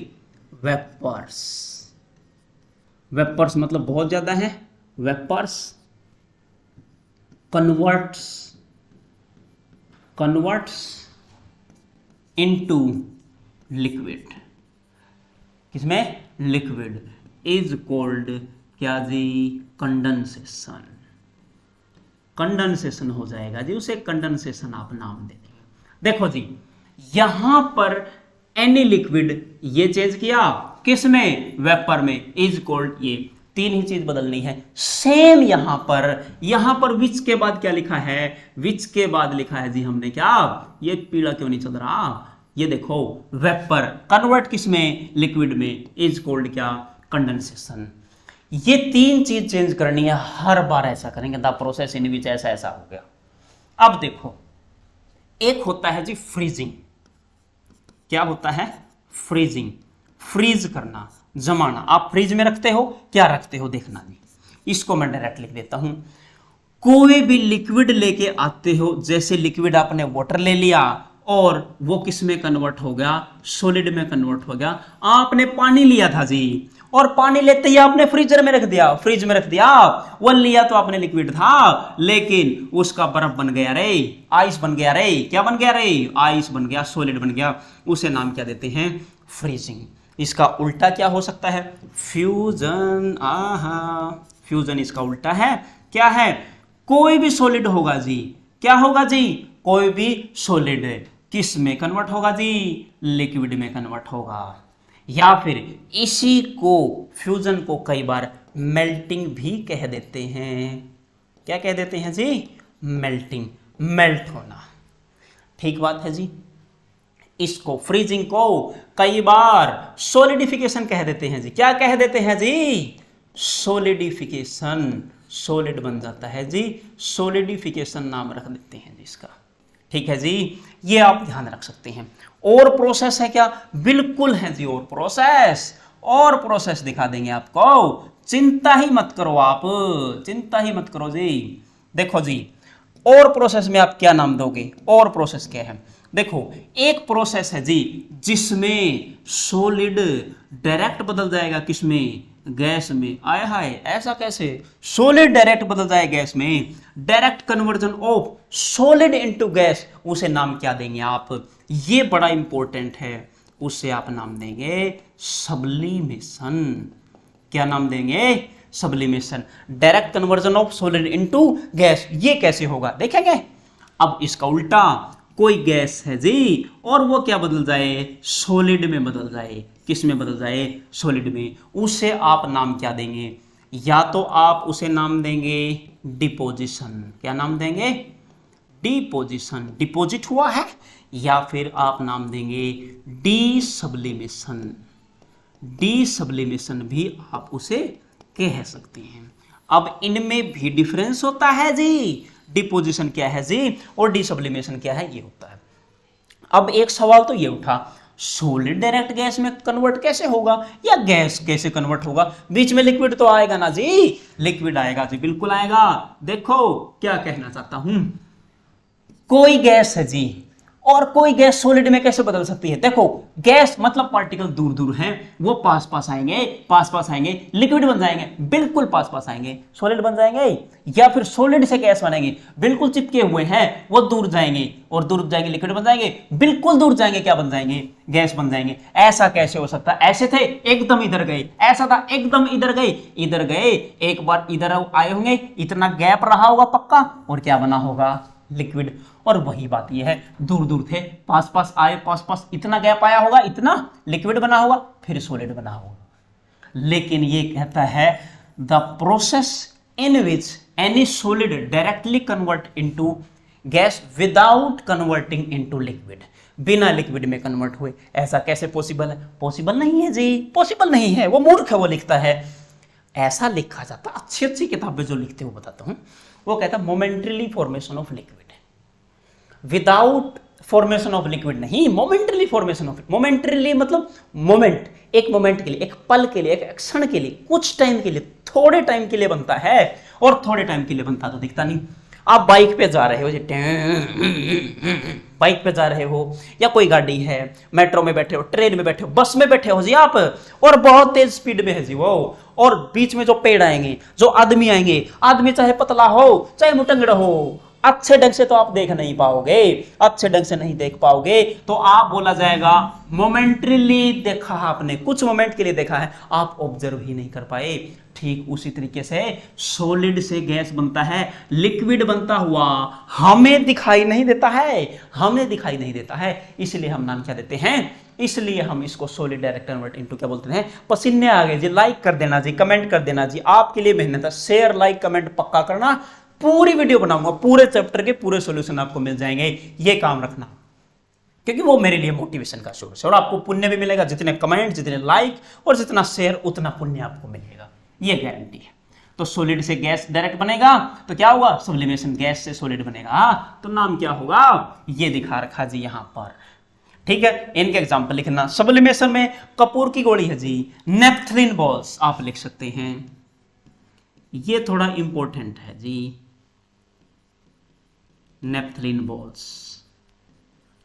S1: वेपर्स। वेपर्स मतलब बहुत ज्यादा है, vapours converts, converts into liquid. किसमें, लिक्विड, इज कॉल्ड क्या जी, कंडेंसेशन। कंडेंसेशन हो जाएगा जी, उसे कंडेंसेशन आप नाम दे देंगे। देखो जी यहां पर एनी लिक्विड, ये चेंज किया किसमें, वेपर में, इज कॉल्ड, ये तीन ही चीज बदलनी है। सेम यहां पर विच के बाद क्या लिखा है, विच के बाद लिखा है जी हमने क्या, ये पीला क्यों नहीं चल रहा, ये देखो वेपर कन्वर्ट किसमें, लिक्विड में, इज कॉल्ड क्या, कंडेंसेशन। ये तीन चीज चेंज करनी है, हर बार ऐसा करेंगे। द प्रोसेस इन विच ऐसा ऐसा हो गया। अब देखो एक होता है जी फ्रीजिंग। क्या होता है, फ्रीजिंग, फ्रीज करना, जमाना। आप फ्रिज में रखते हो, क्या रखते हो, देखना जी। इसको मैं डायरेक्ट लिख देता हूं, कोई भी लिक्विड लेके आते हो, जैसे लिक्विड आपने वाटर ले लिया और वो किस में कन्वर्ट हो गया, सॉलिड में कन्वर्ट हो गया। आपने पानी लिया था जी, और पानी लेते ही आपने फ्रीजर में रख दिया, फ्रिज में रख दिया। वो लिया तो आपने लिक्विड था, लेकिन उसका बर्फ बन गया रे, आइस बन गया रे, क्या बन गया रे, आइस बन गया, सॉलिड बन गया। उसे नाम क्या देते हैं, फ्रीजिंग। इसका उल्टा क्या हो सकता है, फ्यूजन। आहा, फ्यूजन इसका उल्टा है, क्या है, कोई भी सॉलिड होगा जी, क्या होगा जी, कोई भी सॉलिड किस में कन्वर्ट होगा जी, लिक्विड में कन्वर्ट होगा। या फिर इसी को, फ्यूजन को कई बार मेल्टिंग भी कह देते हैं। क्या कह देते हैं जी? मेल्टिंग, मेल्ट होना। ठीक बात है जी। इसको फ्रीजिंग को कई बार सॉलिडिफिकेशन कह देते हैं जी। क्या कह देते हैं जी? सॉलिडिफिकेशन, सॉलिड बन जाता है जी, सॉलिडिफिकेशन नाम रख देते हैं जी इसका। ठीक है जी, ये आप ध्यान रख सकते हैं। और प्रोसेस है क्या? बिल्कुल है जी, और प्रोसेस, और प्रोसेस दिखा देंगे आपको, चिंता ही मत करो आप, चिंता ही मत करो जी। देखो जी, और प्रोसेस में आप क्या नाम दोगे? और प्रोसेस क्या है? देखो, एक प्रोसेस है जी जिसमें सॉलिड डायरेक्ट बदल जाएगा, किसमें? गैस में। आय हाय, ऐसा कैसे? सॉलिड डायरेक्ट बदल जाए गैस में, direct conversion of solid into gas, उसे नाम क्या देंगे आप? ये बड़ा इंपॉर्टेंट है, उसे आप नाम देंगे सब्लिमेशन। क्या नाम देंगे? Sublimation. Direct conversion of solid into gas, ये कैसे होगा देखेंगे। अब इसका उल्टा, कोई गैस है जी और वो क्या बदल जाए? सॉलिड में बदल जाए। किस में बदल जाए? सॉलिड में। उसे आप नाम क्या देंगे? या तो आप उसे नाम देंगे डिपोजिशन। क्या नाम देंगे? डिपोजिशन, डिपोजिट हुआ है। या फिर आप नाम देंगे डी सब्लिमेशन, डी सब्लिमेशन भी आप उसे कह सकते हैं। अब इनमें भी डिफरेंस होता है जी। डिपोजिशन क्या है जी और डी सब्लिमेशन क्या है, ये होता है। अब एक सवाल तो ये उठा, सॉलिड डायरेक्ट गैस में कन्वर्ट कैसे होगा, या गैस कैसे कन्वर्ट होगा? बीच में लिक्विड तो आएगा ना जी, लिक्विड आएगा जी, बिल्कुल आएगा। देखो क्या कहना चाहता हूं, कोई गैस है जी और कोई गैस सॉलिड में कैसे बदल सकती है? देखो, गैस मतलब पार्टिकल दूर दूर हैं, वो पास पास आएंगे, पास पास आएंगे, लिक्विड बन जाएंगे, बिल्कुल पास पास आएंगे, सॉलिड बन जाएंगे। या फिर सॉलिड से गैस बनेंगे, बिल्कुल चिपके हुए हैं, वो दूर जाएंगे और दूर जाएंगे, लिक्विड बन जाएंगे, बिल्कुल दूर जाएंगे, क्या बन जाएंगे? गैस बन जाएंगे। ऐसा कैसे हो सकता है? ऐसे थे एकदम इधर गए, ऐसा था एकदम इधर गए, इधर गए, एक बार इधर आए होंगे, इतना गैप रहा होगा पक्का, और क्या बना होगा? लिक्विड। और वही बात ये है, दूर दूर थे, पास पास आए, पास पास इतना गैप आया होगा, इतना लिक्विड बना होगा, फिर सॉलिड बना होगा। लेकिन ये कहता है the process in which any solid directly convert into gas without converting into liquid, बिना लिक्विड में कन्वर्ट हुए। ऐसा कैसे पॉसिबल है? पॉसिबल नहीं है जी, पॉसिबल नहीं है। वो मूर्ख है, वो लिखता है, ऐसा लिखा जाता। अच्छी अच्छी किताबें जो लिखते हो बताता हूं, वो कहता है momentarily formation of liquid, without formation of liquid नहीं, मोमेंटरीली फॉर्मेशन ऑफ। मोमेंटरीली मतलब मोमेंट, एक मोमेंट के लिए, एक पल के लिए, एक क्षण के लिए, कुछ टाइम के लिए, थोड़े टाइम के लिए बनता है, और थोड़े टाइम के लिए बनता तो दिखता नहीं। आप बाइक पे जा रहे हो, बाइक पे जा रहे हो, या कोई गाड़ी है, मेट्रो में बैठे हो, ट्रेन में बैठे हो, बस में बैठे हो जी आप, और बहुत तेज स्पीड में है जी वो, और बीच में जो पेड़ आएंगे, जो आदमी आएंगे, आदमी चाहे पतला हो चाहे मुटंगड़ हो, अच्छे ढंग से तो आप देख नहीं पाओगे, अच्छे ढंग से नहीं देख पाओगे, तो आप बोला जाएगा मोमेंटरीली देखा आपने, कुछ मोमेंट के लिए देखा है, आप ऑब्जर्व ही नहीं कर पाए। ठीक उसी तरीके से सॉलिड से गैस बनता है, लिक्विड बनता हुआ हमें दिखाई नहीं देता है, हमें दिखाई नहीं देता है, इसलिए हम नाम क्या देते हैं? इसलिए हम इसको सॉलिड डायरेक्ट कन्वर्ट इनटू क्या बोलते हैं? पसीने आ गए जी, लाइक कर देना जी, कमेंट कर देना जी, आपके लिए मेहनत है, शेयर लाइक कमेंट पक्का करना। पूरी वीडियो बनाऊंगा, पूरे चैप्टर के पूरे सॉल्यूशन आपको मिल जाएंगे, ये काम रखना, क्योंकि वो मेरे लिए मोटिवेशन का सोर्स है, और आपको पुण्य भी मिलेगा, जितने कमेंट, जितने लाइक और जितना शेयर, उतना पुण्य आपको मिलेगा, ये गारंटी है। तो सॉलिड से गैस डायरेक्ट बनेगा तो क्या होगा? सब्लिमेशन, गैस से सॉलिड बनेगा, तो नाम क्या होगा? ये दिखा रखा जी यहां पर। ठीक है, इनके एग्जाम्पल लिखना। सब्लिमेशन में कपूर की गोली है जी, नेपथलीन बॉल्स आप लिख सकते हैं, ये थोड़ा इंपॉर्टेंट है जी, नेपथलीन बॉल्स,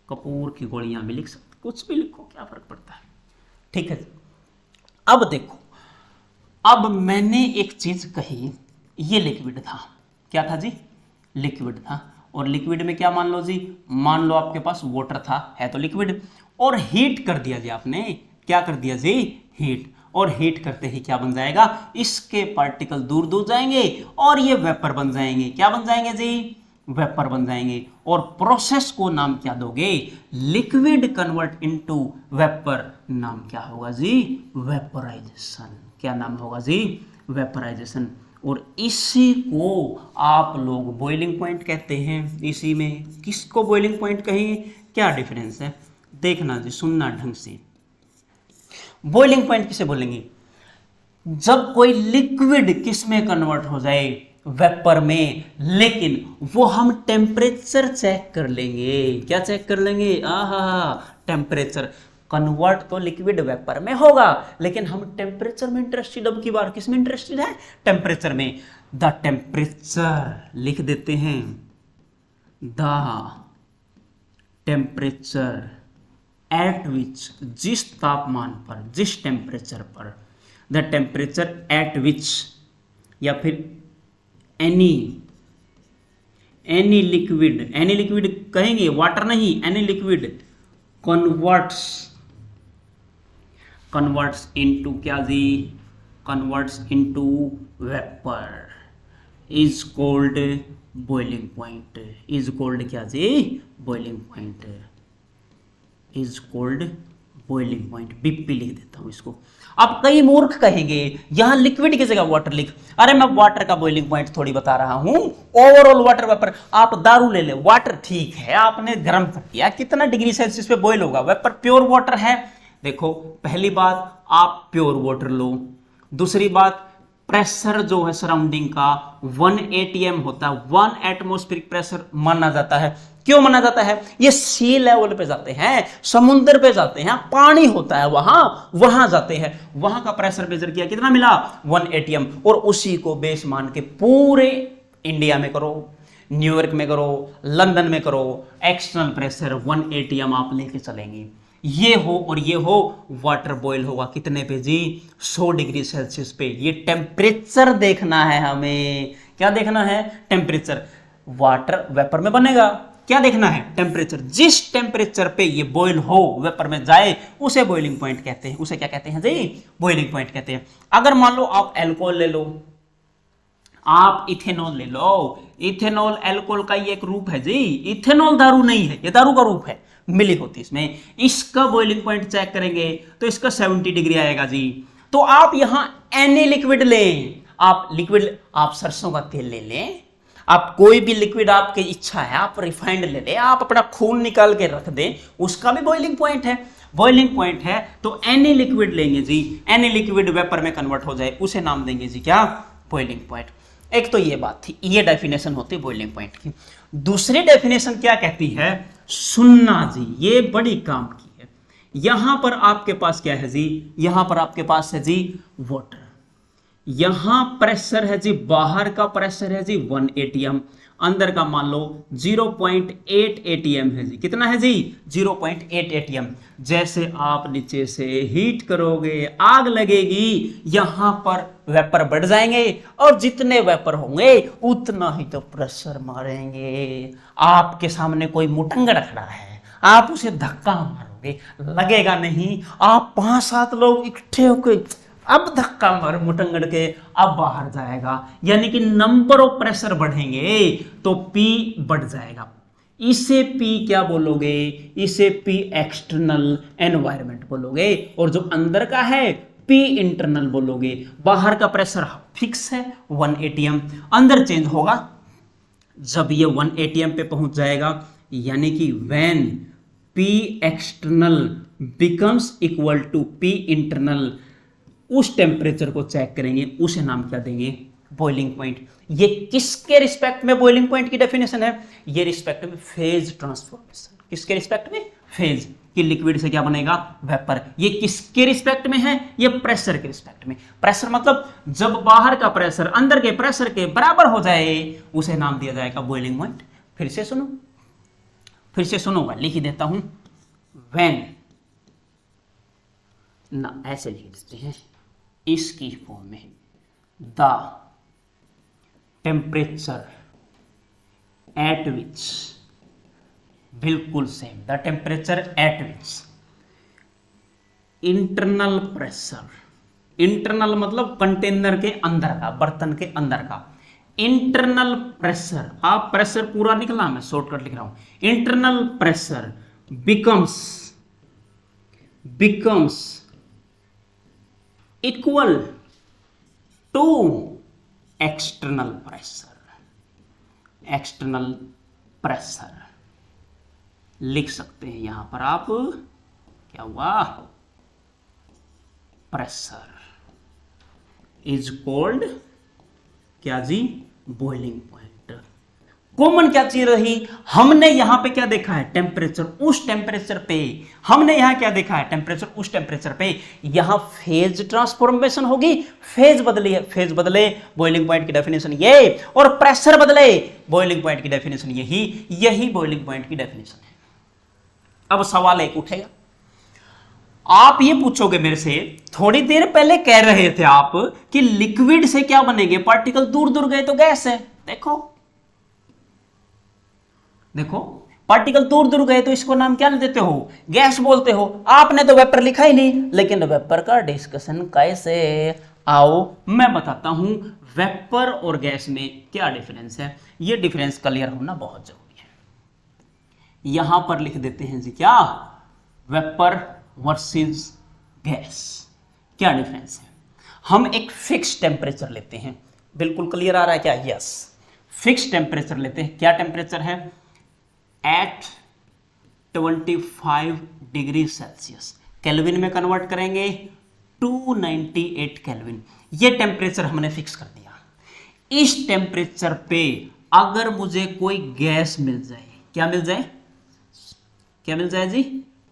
S1: कपूर की गोलियां भी लिख सकते, कुछ भी लिखो, क्या फर्क पड़ता है। ठीक है, अब देखो, अब मैंने एक चीज कही, ये लिक्विड था, क्या था जी? लिक्विड था, और लिक्विड में क्या मान लो जी? मान लो आपके पास वाटर था, है तो लिक्विड, और हीट कर दिया जी आपने, क्या कर दिया जी? हीट, और हीट करते ही क्या बन जाएगा? इसके पार्टिकल दूर दूर जाएंगे और ये वेपर बन जाएंगे, क्या बन जाएंगे जी? वेपर बन जाएंगे। और प्रोसेस को नाम क्या दोगे? लिक्विड कन्वर्ट इनटू वेपर, नाम क्या होगा जी? वेपराइजेशन। क्या नाम होगा जी? वेपराइजेशन, और इसी को आप लोग बॉइलिंग पॉइंट कहते हैं। इसी में किसको बॉइलिंग पॉइंट कहेंगे, क्या डिफरेंस है, देखना जी, सुनना ढंग से। बॉइलिंग पॉइंट किसे बोलेंगे, जब कोई लिक्विड किस में कन्वर्ट हो जाए, वेपर में, लेकिन वो हम टेम्परेचर चेक कर लेंगे। क्या चेक कर लेंगे, टेम्परेचर। कन्वर्ट तो लिक्विड वेपर में होगा, लेकिन हम टेम्परेचर में इंटरेस्टेड, अब की बार किस में इंटरेस्टेड है, टेम्परेचर में। द टेम्परेचर लिख देते हैं, द टेम्परेचर एट विच, जिस तापमान पर, जिस टेम्परेचर पर, द टेम्परेचर एट विच, या फिर एनी लिक्विड कहेंगे, वाटर नहीं, एनी लिक्विड कन्वर्ट्स इनटू क्या जी, converts into vapour is called boiling point, is called क्या जी, boiling point, is called boiling point. BP लिख देता हूं इसको। अब कई मूर्ख कहेंगे यहां लिक्विड की जगह वाटर लिख, अरे मैं वाटर का बॉइलिंग पॉइंट थोड़ी बता रहा हूं, ओवरऑल वाटर वेपर। आप दारू ले ले, वाटर ठीक है, आपने गर्म कर दिया, कितना डिग्री सेल्सियस पे बॉइल होगा, वेपर प्योर वाटर है। देखो पहली बात, आप प्योर वाटर लो, दूसरी बात प्रेशर जो है सराउंडिंग का 1 atm होता है, 1 एटमॉस्फेरिक प्रेशर माना जाता है। क्यों माना जाता है, ये सी लेवल पे जाते हैं, समुद्र पे जाते हैं, पानी होता है वहां जाते हैं, वहां का प्रेशर मेजर किया, कितना मिला, 1 atm, और उसी को बेस मान के पूरे इंडिया में करो, न्यूयॉर्क में करो, लंदन में करो, एक्सटर्नल प्रेशर 1 atm आप लेके चलेंगे। ये हो और ये हो, वाटर बॉईल होगा कितने पे जी, 100 डिग्री सेल्सियस पे। ये टेम्परेचर देखना है हमें, क्या देखना है, टेम्परेचर। वाटर वेपर में बनेगा, क्या देखना है, टेम्परेचर। जिस टेम्परेचर पे ये बॉईल हो, वेपर में जाए, उसे बॉइलिंग पॉइंट कहते हैं। उसे क्या कहते हैं जी, बॉइलिंग पॉइंट कहते हैं। अगर मान लो आप एल्कोहल ले लो, आप इथेनॉल ले लो, इथेनॉल एल्कोहल का ये एक रूप है जी, इथेनॉल दारू नहीं है, ये दारू का रूप है, मिली होती इसमें। इसका बॉइलिंग पॉइंट चेक करेंगे तो इसका 70 डिग्री आएगा जी। तो आप यहां एनी लिक्विड लें, आप लिक्विड, आप सरसों का तेल ले लें, आप कोई भी लिक्विड आपकी इच्छा है, आप रिफाइंड ले लें, आप अपना खून निकाल के रख दें, उसका भी बॉइलिंग पॉइंट है। बॉइलिंग पॉइंट है तो एनी लिक्विड लेंगे जी, एनी लिक्विड वेपर में कन्वर्ट हो जाए, उसे नाम देंगे जी क्या, बॉइलिंग पॉइंट। एक तो ये बात थी, ये डेफिनेशन होती है बॉइलिंग पॉइंट की। दूसरी डेफिनेशन क्या कहती है, सुनना जी, ये बड़ी काम की है। यहां पर आपके पास क्या है जी, यहां पर आपके पास है जी वाटर, यहां प्रेशर है जी, बाहर का प्रेशर है जी 1 atm, अंदर का मान लो 0.8 atm है जी। कितना है जी, 0.8 atm। जैसे आप नीचे से हीट करोगे, आग लगेगी, यहां पर वेपर बढ़ जाएंगे, और जितने वेपर होंगे उतना ही तो प्रेशर मारेंगे। आपके सामने कोई मुटंगड़ खड़ा है, आप उसे धक्का मारोगे, लगेगा नहीं, आप 5-7 लोग इकट्ठे होकर अब धक्का मार मुटंगड़ के, अब बाहर जाएगा, यानी कि नंबर ऑफ प्रेशर बढ़ेंगे तो P बढ़ जाएगा। इसे P क्या बोलोगे, इसे P एक्सटर्नल एनवायरनमेंट बोलोगे, और जो अंदर का है P इंटरनल बोलोगे। बाहर का प्रेशर फिक्स है 1 atm, अंदर चेंज होगा जब ये 1 atm पे पहुंच जाएगा, यानी कि when P external becomes equal to P internal, उस टेम्परेचर को चेक करेंगे, उसे नाम क्या देंगे, बॉइलिंग पॉइंट। ये किसके रिस्पेक्ट में बॉइलिंग पॉइंट की डेफिनेशन है, ये रिस्पेक्ट में फेज ट्रांसफॉर्मेशन। किसके रिस्पेक्ट में, फेज कि लिक्विड से क्या बनेगा, वेपर। ये किसके रिस्पेक्ट में है, ये प्रेशर के रिस्पेक्ट में। प्रेशर मतलब जब बाहर का प्रेशर अंदर के प्रेशर के बराबर हो जाए, उसे नाम दिया जाएगा बॉइलिंग पॉइंट। फिर से सुनो, लिख ही देता हूं, व्हेन ना, ऐसे लिख देते हैं इसकी फॉर्म में, द टेम्परेचर एट विच, बिल्कुल same, the temperature at which internal pressure, internal मतलब कंटेनर के अंदर का, बर्तन के अंदर का इंटरनल प्रेशर। आप प्रेशर पूरा निकला, मैं शॉर्टकट लिख रहा हूं, internal pressure becomes equal to external pressure. External pressure लिख सकते हैं यहां पर आप, क्या हुआ, प्रेशर इज कॉल्ड क्या जी, बॉइलिंग पॉइंट। कॉमन क्या चीज रही, हमने यहां पे क्या देखा है, टेम्परेचर, उस टेम्परेचर पे हमने यहां क्या देखा है, टेम्परेचर, उस टेम्परेचर पे यहां फेज ट्रांसफॉर्मेशन होगी, फेज बदली है, फेज बदले बॉइलिंग पॉइंट की डेफिनेशन ये, और प्रेशर बदले बॉइलिंग पॉइंट की डेफिनेशन यही बॉइलिंग पॉइंट की डेफिनेशन है। अब सवाल एक उठेगा, आप ये पूछोगे मेरे से, थोड़ी देर पहले कह रहे थे आप कि लिक्विड से क्या बनेंगे, पार्टिकल दूर दूर गए तो गैस है। देखो पार्टिकल दूर दूर गए तो इसको नाम क्या देते हो, गैस बोलते हो। आपने तो वेपर लिखा ही नहीं, लेकिन वेपर का डिस्कशन कैसे, आओ मैं बताता हूं वेपर और गैस में क्या डिफरेंस है। ये डिफरेंस क्लियर होना बहुत जरूरी है। यहां पर लिख देते हैं जी क्या, वेपर वर्सेस गैस, क्या डिफरेंस है। हम एक फिक्स टेम्परेचर लेते हैं, बिल्कुल क्लियर आ रहा है क्या, यस, फिक्स टेम्परेचर लेते हैं। क्या टेम्परेचर है, एट 25 डिग्री सेल्सियस, केल्विन में कन्वर्ट करेंगे 298 केल्विन, ये टेम्परेचर हमने फिक्स कर दिया। इस टेम्परेचर पे अगर मुझे कोई गैस मिल जाए, क्या मिल जाए, क्या मिल जाए जी,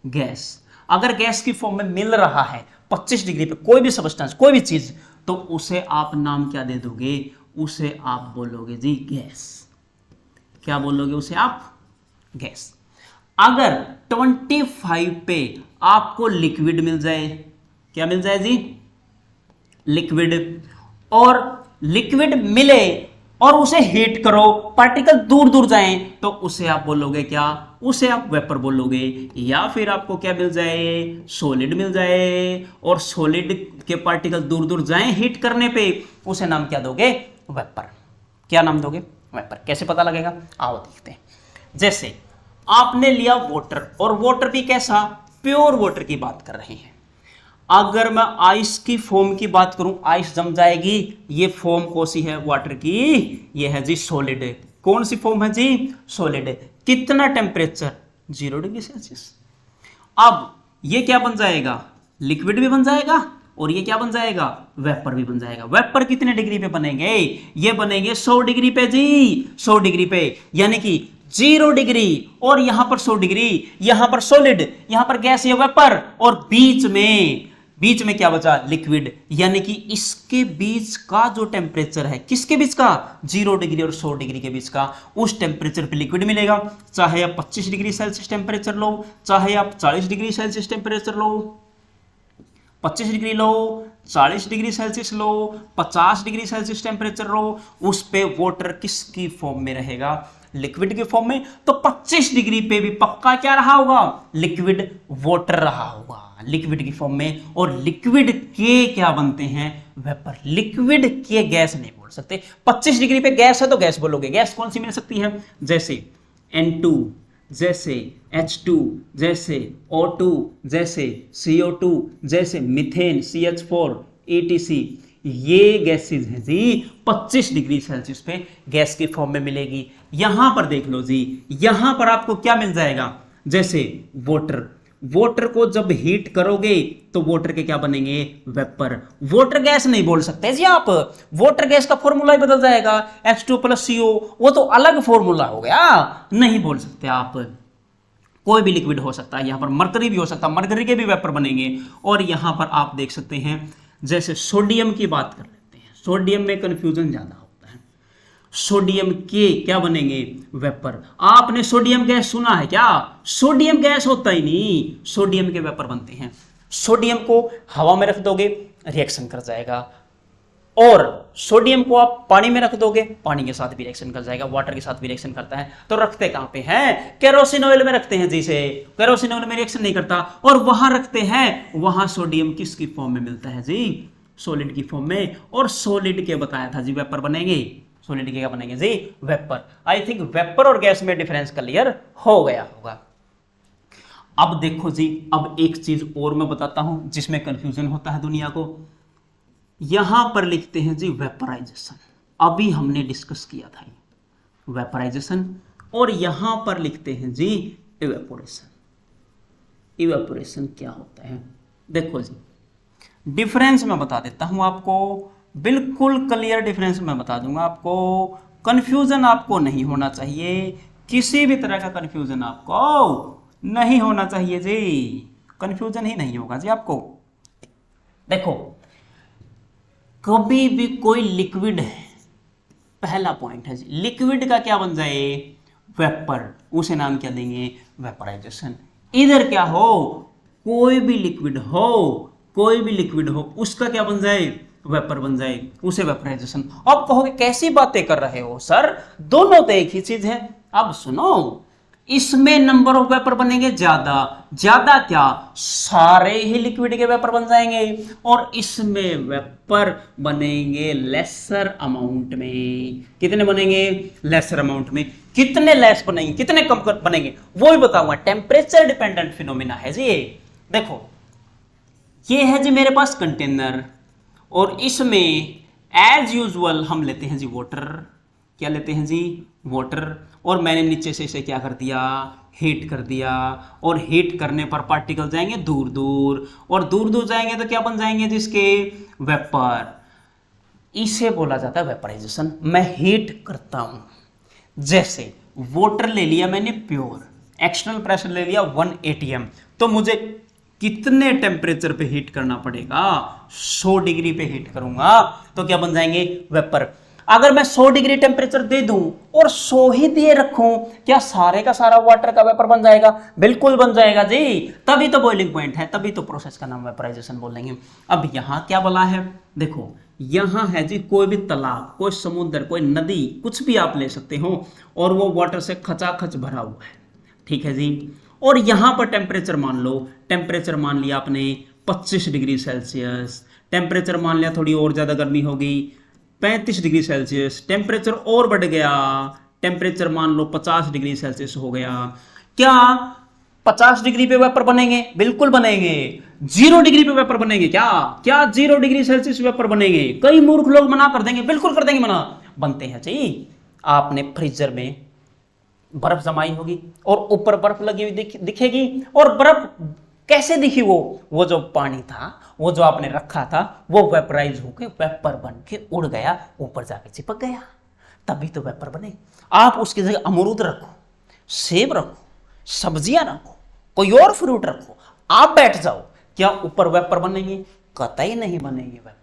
S1: गैस। अगर गैस की फॉर्म में मिल रहा है 25 डिग्री पे कोई भी सब्सटेंस, कोई भी चीज, तो उसे आप नाम क्या दे दोगे, उसे आप बोलोगे जी गैस। क्या बोलोगे उसे आप, गैस। अगर 25 पे आपको लिक्विड मिल जाए, क्या मिल जाए जी, लिक्विड, और लिक्विड मिले और उसे हीट करो, पार्टिकल दूर दूर जाएं, तो उसे आप बोलोगे क्या, उसे आप वेपर बोलोगे। या फिर आपको क्या मिल जाए, सॉलिड मिल जाए, और सॉलिड के पार्टिकल दूर दूर जाएं हीट करने पे, उसे नाम क्या दोगे, वेपर। क्या नाम दोगे, वेपर। कैसे पता लगेगा, आओ देखते हैं। जैसे आपने लिया वाटर, और वाटर भी कैसा, प्योर वाटर की बात कर रहे हैं। अगर मैं आइस की फॉर्म की बात करूं, आइस जम जाएगी, ये फॉर्म कौन सी है वाटर की, ये है जी सॉलिड। कौन सी फॉर्म है जी, सॉलिड। कितना टेम्परेचर, 0 डिग्री सेल्सियस। अब ये क्या बन जाएगा, लिक्विड भी बन जाएगा, और ये क्या बन जाएगा, वेपर भी बन जाएगा। वेपर कितने डिग्री पे बनेंगे, ये बनेंगे 100 डिग्री पे जी, 100 डिग्री पे, यानी कि 0 डिग्री, और यहां पर 100 डिग्री, यहां पर सॉलिड, यहां पर गैस या वेपर, और बीच में क्या बचा, लिक्विड। यानी कि इसके बीच का जो टेम्परेचर है, किसके बीच का, 0 डिग्री और 100 डिग्री के बीच का, उस टेम्परेचर पे लिक्विड मिलेगा। चाहे आप 25 डिग्री सेल्सियस टेम्परेचर लो, चाहे आप 40 डिग्री सेल्सियस टेम्परेचर लो, 25 डिग्री लो, 40 डिग्री सेल्सियस लो, 50 डिग्री सेल्सियस टेम्परेचर लो, उस पे वाटर किसकी फॉर्म में रहेगा, लिक्विड की फॉर्म में। तो 25 डिग्री पे भी पक्का क्या रहा होगा, लिक्विड वाटर रहा होगा, लिक्विड की फॉर्म में। और लिक्विड के क्या बनते हैं, वेपर। लिक्विड के गैस नहीं बोल सकते। 25 डिग्री पे गैस है तो गैस बोलोगे। गैस कौन सी मिल सकती है, जैसे N2, जैसे H2, जैसे O2, जैसे CO2, जैसे मीथेन CH4 etc। ये गैसेज हैं जी 25 डिग्री सेल्सियस पे गैस की फॉर्म में मिलेगी। यहां पर देख लो जी, यहां पर आपको क्या मिल जाएगा, जैसे वाटर, वाटर को जब हीट करोगे तो वाटर के क्या बनेंगे, वेपर। वाटर गैस नहीं बोल सकते जी आप, वाटर गैस का फॉर्मूला ही बदल जाएगा, H2+CO, वो तो अलग फॉर्मूला हो गया, नहीं बोल सकते आप। कोई भी लिक्विड हो सकता है, यहां पर मरकरी भी हो सकता है, मरकरी के भी वेपर बनेंगे। और यहां पर आप देख सकते हैं, जैसे सोडियम की बात कर लेते हैं, सोडियम में कंफ्यूजन ज्यादा होता है। सोडियम के क्या बनेंगे, वेपर। आपने सोडियम गैस सुना है क्या, सोडियम गैस होता ही नहीं, सोडियम के वेपर बनते हैं। सोडियम को हवा में रख दोगे, रिएक्शन कर जाएगा, और सोडियम को आप पानी में रख दोगे, पानी के साथ भी रिएक्शन कर जाएगा, वाटर के साथ भी रिएक्शन करता है। तो रखते कहां पे हैं, केरोसिन ऑयल में रखते हैं, जिसे केरोसिन ऑयल में रिएक्शन नहीं करता, और वहां रखते हैं, वहां सोडियम किसकी फॉर्म में मिलता है जी, सॉलिड की फॉर्म में। और सॉलिड के बताया था जी वेपर बनेंगे, सॉलिड के क्या बनेंगे जी, वेपर। आई थिंक वेपर और गैस में डिफरेंस क्लियर हो गया होगा। अब देखो जी, अब एक चीज और मैं बताता हूं जिसमें कंफ्यूजन होता है दुनिया को। यहां पर लिखते हैं जी वेपराइजेशन, अभी हमने डिस्कस किया था वेपराइजेशन, और यहां पर लिखते हैं जी इवेपोरेशन। इवेपोरेशन क्या होता है देखो जी, डिफरेंस मैं बता देता हूं आपको, बिल्कुल क्लियर डिफरेंस मैं बता दूंगा आपको, कंफ्यूजन आपको नहीं होना चाहिए, किसी भी तरह का कंफ्यूजन आपको नहीं होना चाहिए जी, कंफ्यूजन ही नहीं होगा जी आपको। देखो कभी भी कोई लिक्विड है, पहला पॉइंट है जी, लिक्विड का क्या बन जाए, वेपर, उसे नाम क्या देंगे, वेपराइजेशन। इधर क्या हो, कोई भी लिक्विड हो, कोई भी लिक्विड हो, उसका क्या बन जाए, वेपर बन जाए, उसे वेपराइजेशन। अब कहोगे कैसी बातें कर रहे हो सर, दोनों तो एक ही चीज है। अब सुनो, इसमें नंबर ऑफ वेपर बनेंगे ज्यादा, ज्यादा क्या, सारे ही लिक्विड के वेपर बन जाएंगे, और इसमें वेपर बनेंगे लेसर अमाउंट में। कितने बनेंगे, लेसर अमाउंट में। कितने लेस बनेंगे, कितने कम बनेंगे, वो भी बताऊंगा। टेम्परेचर डिपेंडेंट फिनोमिना है जी ये। देखो ये है जी मेरे पास कंटेनर, और इसमें एज यूजुअल हम लेते हैं जी वाटर। क्या लेते हैं जी, वाटर। और मैंने नीचे से इसे क्या कर दिया, हीट कर दिया, और हीट करने पर पार्टिकल जाएंगे दूर दूर, और दूर दूर जाएंगे तो क्या बन जाएंगे जिसके, वेपर। इसे बोला जाता है वेपराइजेशन। मैं हीट करता हूं, जैसे वाटर ले लिया मैंने प्योर, एक्सटर्नल प्रेशर ले लिया 1 atm, तो मुझे कितने टेम्परेचर पे हीट करना पड़ेगा, 100 डिग्री पे हीट करूंगा तो क्या बन जाएंगे, वेपर। अगर मैं 100 डिग्री टेम्परेचर दे दूं और 100 ही दिए रखूं, क्या सारे का सारा वाटर का वेपर बन जाएगा, बिल्कुल बन जाएगा जी। तभी तो बॉइलिंग पॉइंट है, तभी तो प्रोसेस का नाम वेपराइजेशन बोलेंगे। अब यहां क्या बोला है, देखो यहां है जी कोई भी तालाब, कोई समुद्र, कोई नदी, कुछ भी आप ले सकते हो, और वो वाटर से खचाखच भरा हुआ है, ठीक है जी। और यहां पर टेम्परेचर मान लो, टेम्परेचर मान लिया आपने 25 डिग्री सेल्सियस, टेम्परेचर मान लिया थोड़ी और ज्यादा गर्मी होगी 35 डिग्री सेल्सियस, टेम्परेचर और बढ़ गया, टेम्परेचर मान लो 50 डिग्री सेल्सियस हो गया। क्या 50 डिग्री पे वेपर बनेंगे, बिल्कुल बनेंगे। 0 डिग्री पे वेपर बनेंगे, क्या क्या 0 डिग्री सेल्सियस वेपर बनेंगे। कई मूर्ख लोग मना कर देंगे, बिल्कुल कर देंगे मना, बनते हैं जी। आपने फ्रीजर में बर्फ जमाई होगी और ऊपर बर्फ लगी हुई दिखेगी, और बर्फ कैसे दिखी, वो जो पानी था, वो जो आपने रखा था, वो वेपराइज होके वेपर बन के उड़ गया, ऊपर जाके चिपक गया, तभी तो वेपर बने। आप उसकी जगह अमरूद रखो, सेब रखो, सब्जियां रखो, कोई और फ्रूट रखो, आप बैठ जाओ, क्या ऊपर वेपर बनेंगे, कतई नहीं बनेंगे वेपर।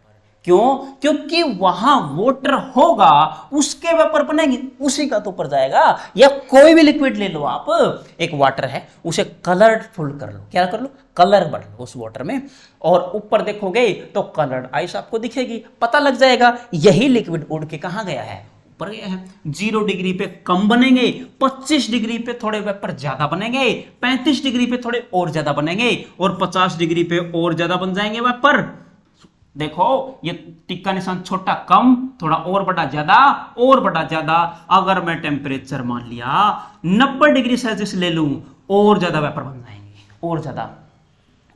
S1: क्यों, क्योंकि वहां वाटर होगा, उसके वेपर बनेंगे, उसी का तो ऊपर जाएगा। या कोई भी लिक्विड ले लो आप, एक वाटर है, उसे कलरफुल कर लो, क्या कर लो, कलर भर लो उस वाटर में, और ऊपर देखोगे तो कलर्ड आइस आपको दिखेगी, पता लग जाएगा यही लिक्विड उड़ के कहां गया है, ऊपर गया है। 0 डिग्री पे कम बनेंगे, 25 डिग्री पे थोड़े वेपर ज्यादा बनेंगे, 35 डिग्री पे थोड़े और ज्यादा बनेंगे, और 50 डिग्री पे और ज्यादा बन जाएंगे वेपर। देखो ये टिक्का निशान, छोटा कम, थोड़ा और बड़ा ज्यादा, और बड़ा ज्यादा। अगर मैं टेम्परेचर मान लिया 90 डिग्री सेल्सियस ले लूं, और ज्यादा वेपर बन जाएंगे, और ज्यादा।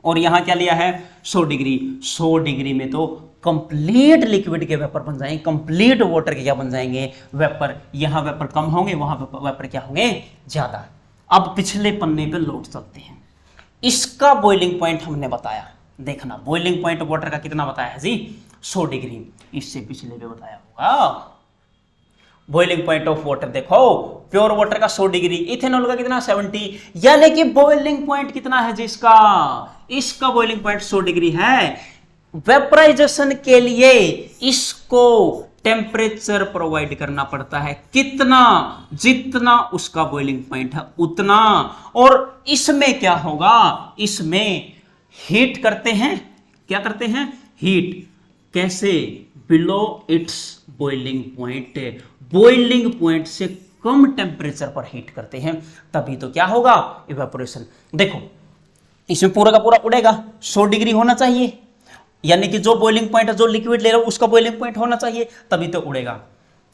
S1: और यहां क्या लिया है, 100 डिग्री। 100 डिग्री में तो कंप्लीट लिक्विड के वेपर बन जाएंगे, कंप्लीट वाटर के क्या बन जाएंगे, वेपर। यहां वेपर कम होंगे, वहां वेपर क्या होंगे, ज्यादा। अब पिछले पन्ने पे लौट सकते हैं। इसका बॉइलिंग पॉइंट हमने बताया, देखना बॉइलिंग पॉइंट वाटर का कितना बताया है जी, 100 डिग्री। इससे पिछले पे बताया होगा बॉइलिंग पॉइंट ऑफ वाटर। देखो प्योर वाटर का 100 डिग्री, इथेनॉल का कितना 70, यानी कि बॉइलिंग पॉइंट कितना है जी इसका, इसका बॉइलिंग पॉइंट 100 डिग्री है। वेपराइजेशन के लिए इसको टेम्परेचर प्रोवाइड करना पड़ता है, कितना, जितना उसका बॉइलिंग पॉइंट है उतना। और इसमें क्या होगा, इसमें हीट करते हैं, क्या करते हैं, हीट। कैसे, below it's boiling point, boiling point से कम टेम्परेचर पर हीट करते हैं, तभी तो क्या होगा, इवेपोरेशन। देखो इसमें पूरा का पूरा उड़ेगा, 100 डिग्री होना चाहिए, यानी कि जो बॉइलिंग पॉइंट है, जो लिक्विड ले रहा हो उसका बॉइलिंग पॉइंट होना चाहिए, तभी तो उड़ेगा।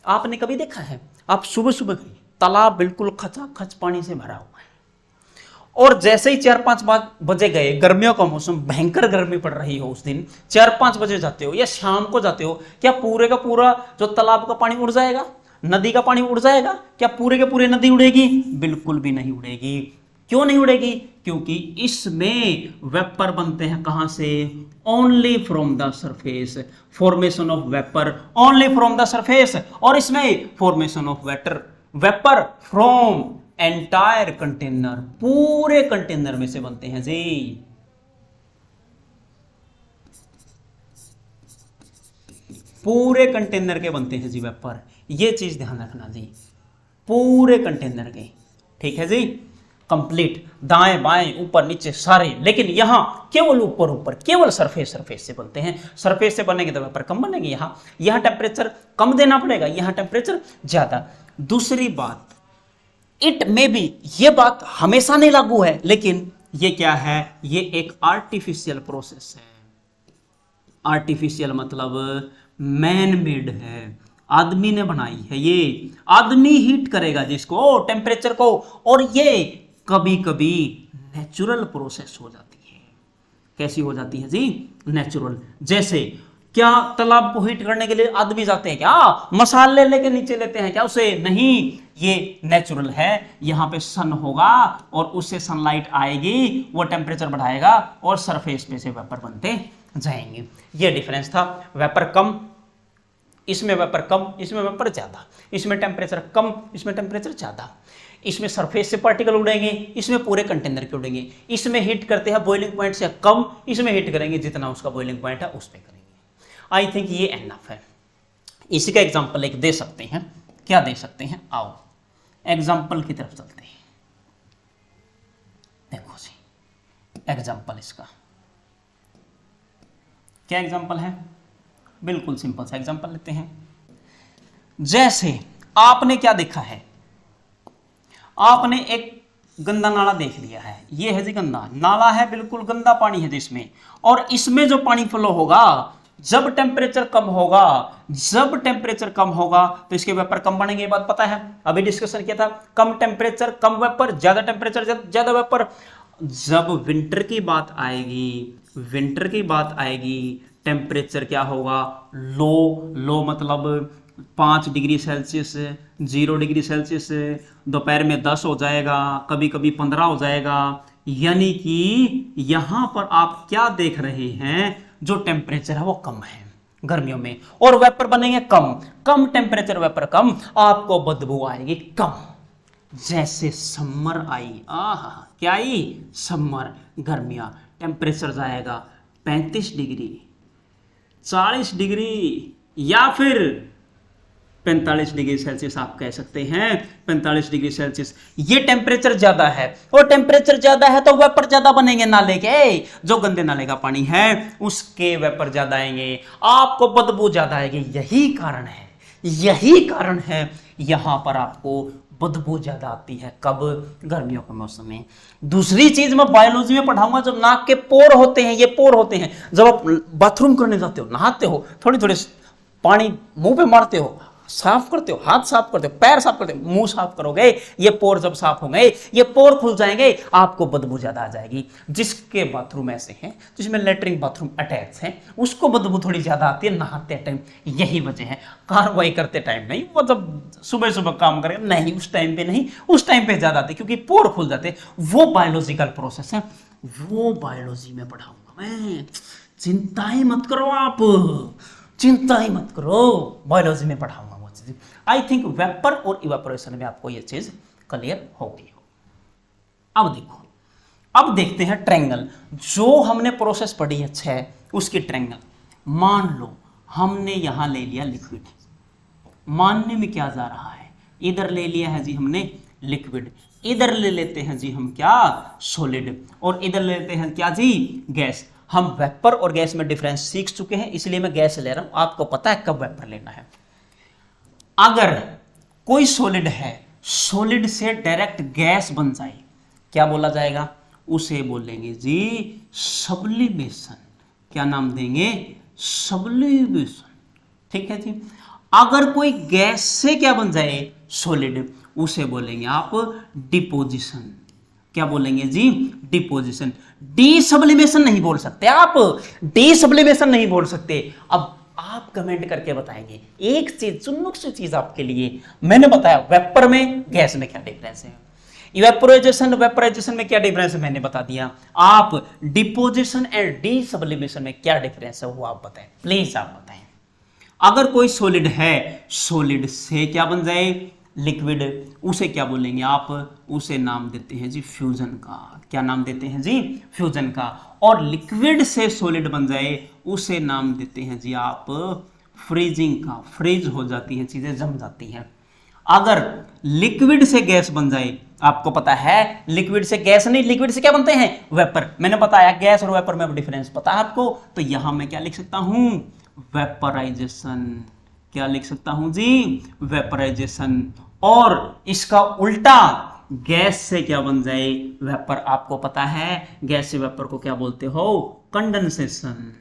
S1: आपने कभी देखा है, आप सुबह सुबह तालाब बिल्कुल खचाखच पानी से भरा हुआ है, और जैसे ही 4-5 बजे गए, गर्मियों का मौसम, भयंकर गर्मी पड़ रही हो उस दिन, 4-5 बजे जाते हो या शाम को जाते हो, क्या पूरे का पूरा जो तालाब का पानी उड़ जाएगा, नदी का पानी उड़ जाएगा? क्या पूरे के पूरे नदी उड़ेगी? बिल्कुल भी नहीं उड़ेगी। क्यों नहीं उड़ेगी? क्योंकि इसमें वेपर बनते हैं कहां से? Only from the surface, formation of vapour only from the surface, और इसमें formation of vapour from entire container, पूरे कंटेनर में से बनते हैं जी। पूरे कंटेनर के बनते हैं जी वेपर, ये चीज ध्यान रखना जी, पूरे कंटेनर के, ठीक है जी। कंप्लीट दाएं बाएं ऊपर नीचे सारे, लेकिन यहां केवल ऊपर ऊपर, केवल सरफेस से बनते हैं। सरफेस से बनेंगे तो वेपर कम बनेंगे, यहां टेम्परेचर कम देना पड़ेगा, यहां टेम्परेचर ज्यादा। दूसरी बात, इट मे बी, ये बात हमेशा नहीं लागू है, लेकिन ये क्या है? ये एक आर्टिफिशियल प्रोसेस है। आर्टिफिशियल मतलब मैन मेड है, आदमी ने बनाई है, ये आदमी हीट करेगा जिसको, टेम्परेचर को, और ये कभी कभी नेचुरल प्रोसेस हो जाती है। कैसी हो जाती है जी? नेचुरल। जैसे क्या तालाब को हीट करने के लिए आदमी जाते हैं क्या? मसाले लेके नीचे लेते हैं क्या उसे? नहीं, ये नेचुरल है। यहाँ पे सन होगा और उससे सनलाइट आएगी, वो टेम्परेचर बढ़ाएगा और सरफेस पे से वेपर बनते जाएंगे। ये डिफरेंस था। वेपर कम, इसमें वेपर कम, इसमें वेपर ज्यादा, इसमें टेम्परेचर कम, इसमें टेम्परेचर ज्यादा, इसमें सरफेस से पार्टिकल उड़ेंगे, इसमें पूरे कंटेनर के उड़ेंगे। इसमें हीट करते हैं बॉइलिंग पॉइंट से कम, इसमें हीट करेंगे जितना उसका बॉइलिंग पॉइंट है उस पर करेंगे। आई थिंक ये एनफ है। इसी का एग्जाम्पल एक दे सकते हैं। क्या दे सकते हैं? आओ एग्जाम्पल की तरफ चलते हैं। देखो जी एग्जाम्पल इसका क्या एग्जाम्पल है? बिल्कुल सिंपल सा एग्जाम्पल लेते हैं। जैसे आपने क्या देखा है? आपने एक गंदा नाला देख लिया है, ये है जी गंदा नाला है, बिल्कुल गंदा पानी है जिसमें, और इसमें जो पानी फ्लो होगा, जब टेम्परेचर कम होगा, जब टेम्परेचर कम होगा तो इसके वेपर कम बनेंगे, ये बात पता है, अभी डिस्कशन किया था। कम टेम्परेचर कम वेपर, ज्यादा टेम्परेचर ज्यादा वेपर। जब विंटर की बात आएगी, विंटर की बात आएगी, टेम्परेचर क्या होगा? लो मतलब 5 डिग्री सेल्सियस, 0 डिग्री सेल्सियस, दोपहर में 10 हो जाएगा, कभी कभी 15 हो जाएगा। यानी कि यहां पर आप क्या देख रहे हैं? जो टेम्परेचर है वो कम है गर्मियों में, और वेपर बनेंगे कम। कम टेम्परेचर वेपर कम, आपको बदबू आएगी कम। जैसे समर आई, क्या आई? समर, गर्मियां, टेम्परेचर जाएगा 35 डिग्री, 40 डिग्री या फिर 45 डिग्री सेल्सियस, आप कह सकते हैं 45 डिग्री सेल्सियस। ये टेम्परेचर ज्यादा है, और टेम्परेचर ज्यादा है तो वेपर ज्यादा बनेंगे नाले के। जो गंदे नाले का पानी है उसके वेपर ज्यादा आएंगे, आपको बदबू ज्यादा आएगी। यही कारण है, यही कारण है यहां पर आपको बदबू ज्यादा आती है। कब? गर्मियों के मौसम में। दूसरी चीज मैं बायोलॉजी में पढ़ाऊंगा, जो नाक के पोर होते हैं, ये पोर होते हैं। जब आप बाथरूम करने जाते हो, नहाते हो, थोड़ी थोड़ी पानी मुंह पे मारते हो, साफ करते हो, हाथ साफ करते हो, पैर साफ करते हो, मुंह साफ करोगे, ये पोर जब साफ होंगे, ये पोर खुल जाएंगे, आपको बदबू ज्यादा आ जाएगी। जिसके बाथरूम ऐसे हैं जिसमें लेटरिन बाथरूम अटैच है, उसको बदबू थोड़ी ज्यादा आती है नहाते टाइम। यही वजह है, कार्रवाई करते टाइम नहीं, वो जब सुबह सुबह काम करेगा नहीं, उस टाइम पे नहीं, उस टाइम पे ज्यादा आती है क्योंकि पोर खुल जाते। वो बायोलॉजिकल प्रोसेस है, वो बायोलॉजी में पढ़ाऊंगा मैं। चिंता ही मत करो आप, चिंता ही मत करो, बायोलॉजी में पढ़ाऊंगा वो चीज। आई थिंक वेपर और इवेपोरेशन में आपको ये चीज क्लियर होगी। अब देखो, अब देखते हैं ट्रायंगल। जो हमने प्रोसेस पढ़ी है 6, उसकी ट्रायंगल। मान लो हमने यहां ले लिया लिक्विड, मानने में क्या जा रहा है? इधर ले लिया है जी हमने लिक्विड, इधर ले लेते हैं जी हम क्या? सॉलिड, और इधर ले लेते हैं क्या जी? गैस। हम वेपर और गैस में डिफरेंस सीख चुके हैं, इसलिए मैं गैस ले रहा हूं, आपको पता है कब वेपर लेना है। अगर कोई सॉलिड है, सॉलिड से डायरेक्ट गैस बन जाए, क्या बोला जाएगा? उसे बोलेंगे जी सब्लिमेशन। क्या नाम देंगे? सब्लिमेशन। ठीक है जी। अगर कोई गैस से क्या बन जाए? सॉलिड, उसे बोलेंगे आप डिपोजिशन। क्या बोलेंगे जी? डिपोजिशन। डी सब्लिमेशन नहीं बोल सकते आप, डी सब्लिमेशन नहीं बोल सकते। अब आप कमेंट करके बताएंगे। एक चीज, चुन्नुक सी चीज आपके लिए मैंने बताया, वेपर में गैस में क्या डिफरेंस है, इवेपोराइजेशन वेपोराइजेशन में क्या डिफरेंस है मैंने बता दिया। आप डिपोजिशन एंड डी सब्लिमेशन में क्या डिफरेंस है वो आप बताएं, प्लीज आप बताएं। अगर कोई सॉलिड है, सॉलिड से क्या बन जाए? लिक्विड, उसे क्या बोलेंगे आप? उसे नाम देते हैं जी फ्यूजन का। क्या नाम देते हैं जी? फ्यूजन का। और लिक्विड से सॉलिड बन जाए उसे नाम देते हैं जी आप फ्रीजिंग का। फ्रीज हो जाती है, चीजें जम जाती हैं। अगर लिक्विड से गैस बन जाए, आपको पता है लिक्विड से गैस नहीं, लिक्विड से क्या बनते हैं? वेपर। मैंने बताया गैस और वेपर में डिफरेंस पता है आपको, तो यहां मैं क्या लिख सकता हूं? वेपराइजेशन। क्या लिख सकता हूं जी? वेपराइजेशन। और इसका उल्टा गैस से क्या बन जाए? वेपर। आपको पता है गैस से वेपर को क्या बोलते हो? कंडेंसेशन।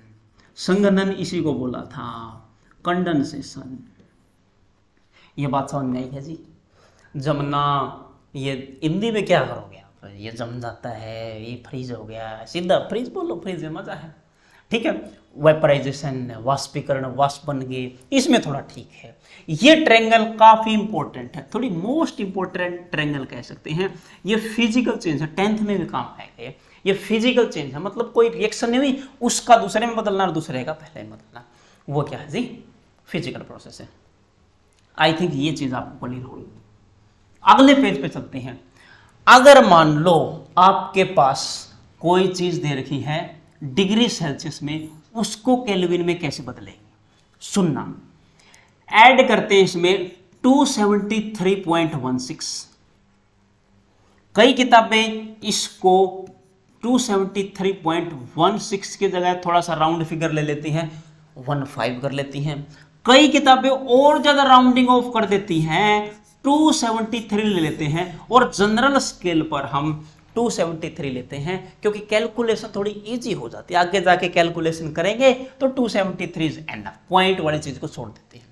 S1: संघनन इसी को बोला था, कंडेंसेशन। ये बात समझ में आई है जी? जमना, ये हिंदी में क्या करोगे आप? ये जम जाता है, ये फ्रीज हो गया, सीधा फ्रीज बोलो, फ्रीज में मजा है। ठीक है, वेपराइजेशन, वाष्पीकरण, वाष्प बन गए, इसमें थोड़ा ठीक है। ये ट्रायंगल काफी इंपॉर्टेंट है, थोड़ी मोस्ट इंपॉर्टेंट ट्रायंगल कह सकते हैं। ये फिजिकल चेंज है, 10th में भी काम है ये फिजिकल चेंज है, मतलब कोई रिएक्शन नहीं हुई, उसका दूसरे में बदलना और दूसरे का पहले में बदलना, वो क्या है जी? फिजिकल प्रोसेस है। आई थिंक ये चीज आपको क्लियर होगी। अगले पेज पे चलते हैं। अगर मान लो आपके पास कोई चीज दे रखी है डिग्री सेल्सियस में, उसको केल्विन में कैसे बदलेंगे? सुनना, ऐड करते हैं इसमें 273.16। कई किताबें इसको 273.16 की जगह थोड़ा सा राउंड फिगर ले लेती हैं, 15 कर लेती हैं। कई किताबें और ज्यादा राउंडिंग ऑफ कर देती हैं, 273 ले लेते हैं। और जनरल स्केल पर हम 273 लेते हैं, क्योंकि कैलकुलेशन थोड़ी इजी हो जाती है। आगे जाके कैलकुलेशन करेंगे तो 273 इज एनफ, पॉइंट वाली चीज को छोड़ देते हैं।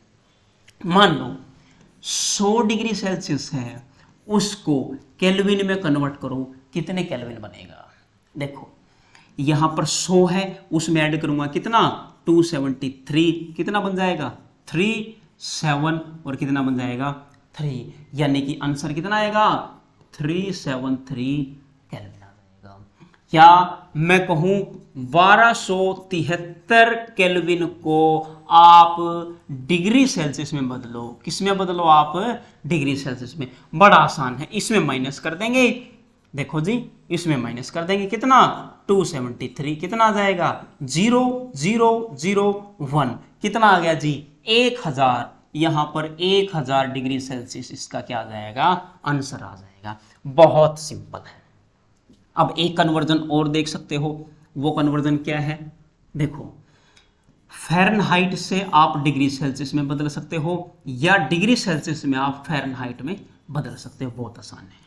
S1: मान लो 100 डिग्री सेल्सियस है, उसको केल्विन में कन्वर्ट करो, कितने केल्विन बनेगा? देखो यहां पर 100 है, उसमें ऐड करूंगा कितना? 273, कितना बन जाएगा? 3, 7 और कितना बन जाएगा? 3, यानी कि आंसर कितना आएगा? 373 केल्विन आ जाएगा। क्या मैं कहूं 1273 केल्विन को आप डिग्री सेल्सियस में बदलो? किस में बदलो आप? डिग्री सेल्सियस में। बड़ा आसान है, इसमें माइनस कर देंगे। देखो जी, इसमें माइनस कर देंगे कितना? 273, कितना आ जाएगा? 0001, कितना आ गया जी? 1000। यहां पर 1000 डिग्री सेल्सियस इसका क्या आ जाएगा? आंसर आ जाएगा। बहुत सिंपल है। अब एक कन्वर्जन और देख सकते हो, वो कन्वर्जन क्या है? देखो, फ़ारेनहाइट से आप डिग्री सेल्सियस में बदल सकते हो, या डिग्री सेल्सियस में आप फ़ारेनहाइट में बदल सकते हो। बहुत आसान है।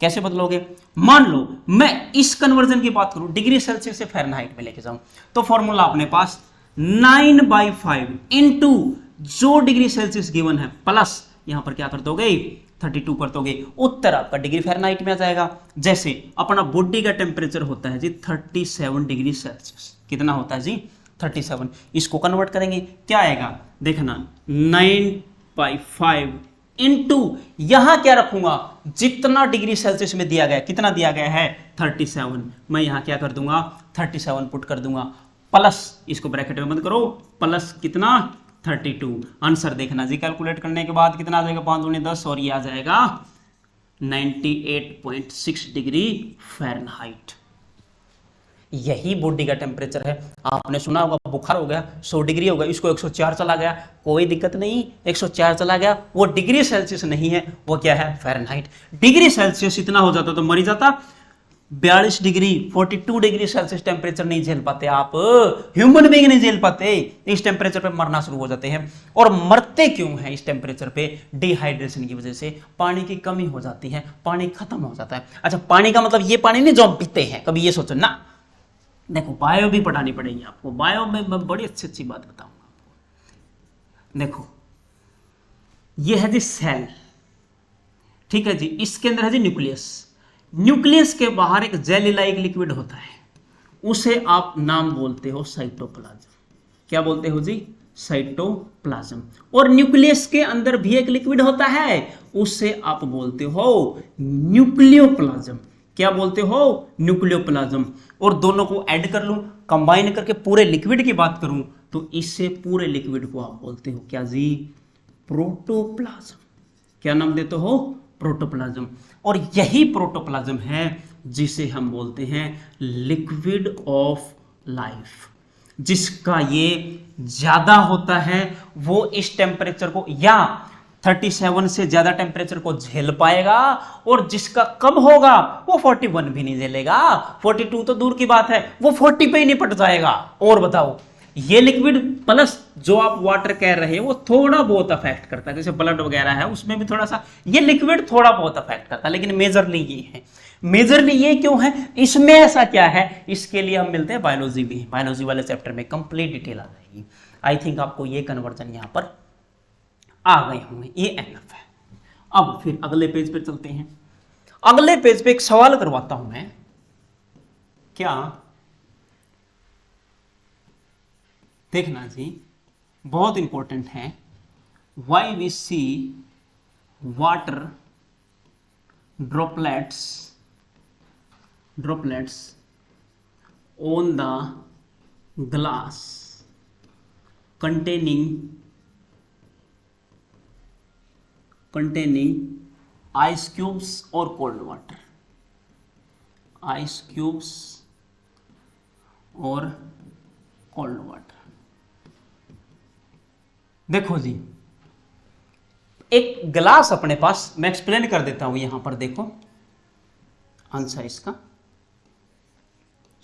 S1: कैसे बदलोगे? मान लो मैं इस कन्वर्जन की बात करूं, डिग्री सेल्सियस से फ़ारेनहाइट में लेके जाऊं, तो फॉर्मूला अपने पास 9/5 इंटू जो डिग्री सेल्सियस गिवन है प्लस यहां पर क्या कर दोगे? 32 कर दोगे, उत्तर आपका डिग्री फ़ारेनहाइट में आ जाएगा। जैसे अपना बॉडी का टेम्परेचर होता है जी 37 डिग्री सेल्सियस। कितना होता है जी? 37। इसको कन्वर्ट करेंगे, क्या आएगा? देखना, 9/5 इंटू यहां क्या रखूंगा? जितना डिग्री सेल्सियस में दिया गया, कितना दिया गया है? 37। मैं यहां क्या कर दूंगा? 37 पुट कर दूंगा, प्लस इसको ब्रैकेट में बंद करो, प्लस कितना? 32। आंसर देखना जी, कैलकुलेट करने के बाद कितना आ जाएगा? 5 दूनी 10 और ये आ जाएगा 98.6 डिग्री फ़ारेनहाइट। यही बॉडी का टेम्परेचर है। आपने सुना होगा बुखार हो गया 100 डिग्री हो गया, इसको 104 चला गया, कोई दिक्कत नहीं, 104 चला गया, वो डिग्री सेल्सियस नहीं है, वो क्या है? फ़ारेनहाइट। डिग्री सेल्सियस इतना हो जाता तो मर ही जाता। 42 डिग्री 42 डिग्री सेल्सियस टेम्परेचर नहीं झेल पाते आप, ह्यूमन बीइंग नहीं झेल पाते। इस टेम्परेचर पे मरना शुरू हो जाते हैं। और मरते क्यों हैं इस टेम्परेचर पे? डिहाइड्रेशन की वजह से, पानी की कमी हो जाती है, पानी खत्म हो जाता है। अच्छा, पानी का मतलब ये पानी नहीं जो हम पीते हैं, कभी ये सोचो ना। देखो बायो भी पढ़ानी पड़ेगी आपको, बायो में मैं बड़ी अच्छी बात बताऊंगा आपको। देखो ये है जी सेल, ठीक है जी, इसके अंदर है जी न्यूक्लियस। न्यूक्लियस के बाहर एक जेली लाइक लिक्विड होता है, उसे आप नाम बोलते हो साइटोप्लाज्म। क्या बोलते हो जी? साइटोप्लाज्म। और न्यूक्लियस के अंदर भी एक लिक्विड होता है, उसे आप बोलते हो न्यूक्लियोप्लाज्म। क्या बोलते हो? न्यूक्लियोप्लाज्म। और दोनों को ऐड कर लूं, कंबाइन करके पूरे लिक्विड की बात करूं, तो इससे पूरे लिक्विड को आप बोलते हो क्या जी? प्रोटोप्लाज्म। क्या नाम देते हो? प्रोटोप्लाज्म। और यही प्रोटोप्लाज्म है जिसे हम बोलते हैं लिक्विड ऑफ लाइफ। जिसका ये ज्यादा होता है वो इस टेम्परेचर को या 37 से ज्यादा टेम्परेचर को झेल पाएगा, और जिसका कम होगा वो 41 भी नहीं झेलेगा, 42 तो दूर की बात है, वो 40 पे ही निपट जाएगा। और बताओ, ये लिक्विड प्लस जो आप वाटर कह रहे हो वो थोड़ा बहुत अफेक्ट करता है, जैसे ब्लड वगैरह है उसमें भी थोड़ा सा ये लिक्विड थोड़ा बहुत अफेक्ट करता है, लेकिन मेजरली ये है। मेजरली ये क्यों है, इसमें ऐसा क्या है, इसके लिए हम मिलते हैं बायोलॉजी में। बायोलॉजी वाले चैप्टर में कंप्लीट डिटेल आ जाएगी। आई थिंक आपको ये कन्वर्जन यहां पर आ गए होंगे, ये एनफ है। अब फिर अगले पेज पे चलते हैं। अगले पेज पे एक सवाल करवाता हूं मैं, क्या देखना जी, बहुत इंपॉर्टेंट है। Why we see water droplets on the glass containing ice cubes और cold water, ice cubes और cold water। देखो जी, एक गिलास अपने पास, मैं एक्सप्लेन कर देता हूं यहां पर। देखो आंसर इसका,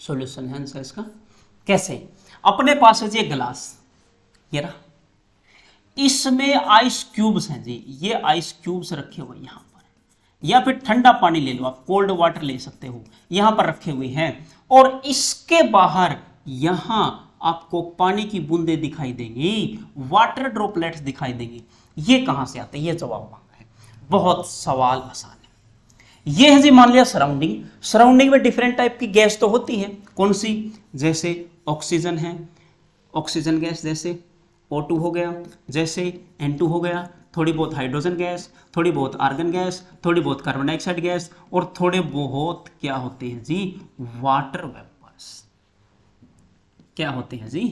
S1: सॉल्यूशन है आंसर इसका। कैसे? अपने पास है जी एक गिलास, ये रहा, इसमें आइस क्यूब्स हैं जी, ये आइस क्यूब्स रखे हुए यहां पर, या फिर ठंडा पानी ले लो आप, कोल्ड वाटर ले सकते हो, यहां पर रखे हुए हैं। और इसके बाहर यहां आपको पानी की बूंदे दिखाई देंगी, वाटर ड्रॉपलेट्स दिखाई देंगी। ये कहां से आते हैं, ये जवाब मांगा है। बहुत सवाल आसान है। ये है जी, मान लिया सराउंडिंग, सराउंडिंग में डिफरेंट टाइप की गैस तो होती है। कौन सी? जैसे ऑक्सीजन है, ऑक्सीजन गैस, जैसे O2 हो गया, जैसे N2 हो गया, थोड़ी बहुत हाइड्रोजन गैस, थोड़ी बहुत आर्गन गैस, थोड़ी बहुत कार्बन डाइऑक्साइड गैस, और थोड़े बहुत क्या होते हैं जी? Water vapours. क्या होते हैं जी?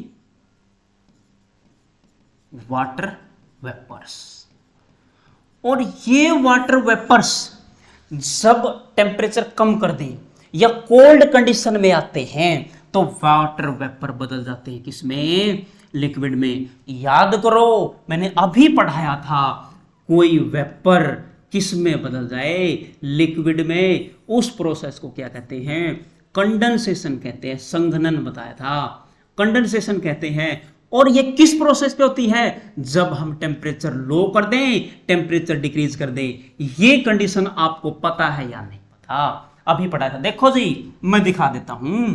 S1: Water vapours. और ये वाटर वेपर्स जब टेम्परेचर कम कर दें या कोल्ड कंडीशन में आते हैं तो वाटर वेपर बदल जाते हैं किसमें? लिक्विड में। याद करो, मैंने अभी पढ़ाया था, कोई वेपर किस में बदल जाए? लिक्विड में। उस प्रोसेस को क्या कहते हैं? कंडेंसेशन कहते हैं। संघनन बताया था, कंडेंसेशन कहते हैं। और ये किस प्रोसेस पे होती है? जब हम टेम्परेचर लो कर दें, टेम्परेचर डिक्रीज कर दें। ये कंडीशन आपको पता है या नहीं पता? अभी पढ़ाया था। देखो जी, मैं दिखा देता हूं,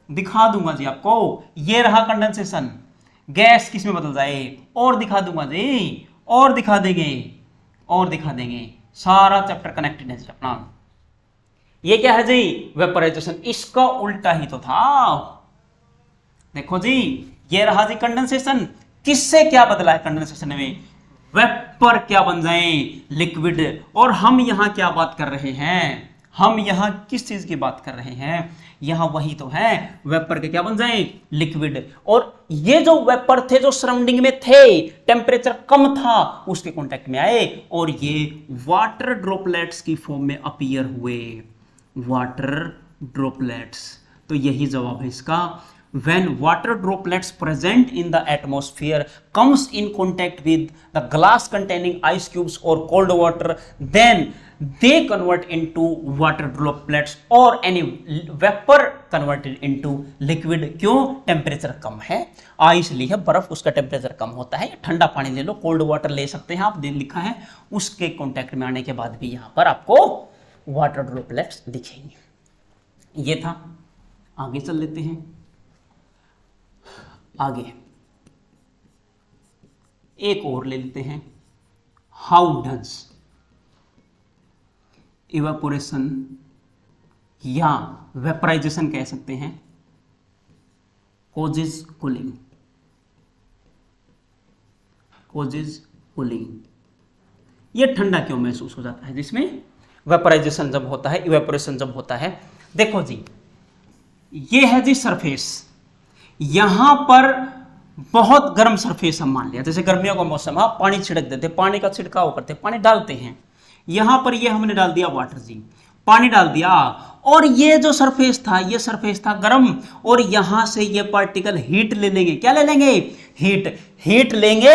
S1: दिखा दूंगा जी आपको। ये रहा कंडेंसेशन, गैस किस में बदल जाए, और दिखा दूंगा जी, और दिखा देंगे, और दिखा देंगे। सारा चैप्टर कनेक्टेड है अपना। ये क्या है जी? वेपराइजेशन। इसका उल्टा ही तो था। देखो जी, ये रहा जी कंडेंसेशन। किससे क्या बदला है कंडेंसेशन में? वेपर क्या बन जाए? लिक्विड। और हम यहां क्या बात कर रहे हैं? हम यहां किस चीज की बात कर रहे हैं? यहां वही तो है, वेपर के क्या बन जाए? लिक्विड। और ये जो वेपर थे जो सराउंडिंग में थे, टेम्परेचर कम था, उसके कांटेक्ट में आए और ये वाटर ड्रॉपलेट्स की फॉर्म में अपीयर हुए। Water droplets. तो यही जवाब है इसका। When water droplets present in the atmosphere comes in contact with the glass containing ice cubes or cold water, then they convert into water droplets or any vapor converted into liquid। क्यों? टेम्परेचर कम है। आइस ली है, बर्फ, उसका टेम्परेचर कम होता है। ठंडा पानी ले लो, कोल्ड वाटर ले सकते हैं आप, दिन लिखा है। उसके कॉन्टेक्ट में आने के बाद भी यहां पर आपको वाटर ड्रॉपलेट्स दिखेंगे। ये था। आगे चल लेते हैं। आगे एक और ले लेते हैं। हाउ डज इवेपोरेशन या वेपराइजेशन कह सकते हैं, कोजेज कूलिंग, कोजेज कूलिंग। ये ठंडा क्यों महसूस हो जाता है? जिसमें वेपराइजेशन जब होता है, इवेपोरेशन जब होता है। देखो जी, ये है जी सरफेस, यहां पर बहुत गर्म सरफेस हम मान लिया, जैसे गर्मियों का मौसम, आप पानी छिड़क देते, पानी का छिड़काव करते, पानी डालते हैं, यहां पर ये हमने डाल दिया वाटर जी, पानी डाल दिया, और ये जो सरफेस था, ये सरफेस था गर्म, और यहां से ये पार्टिकल हीट ले लेंगे। क्या ले लेंगे? हीट लेंगे,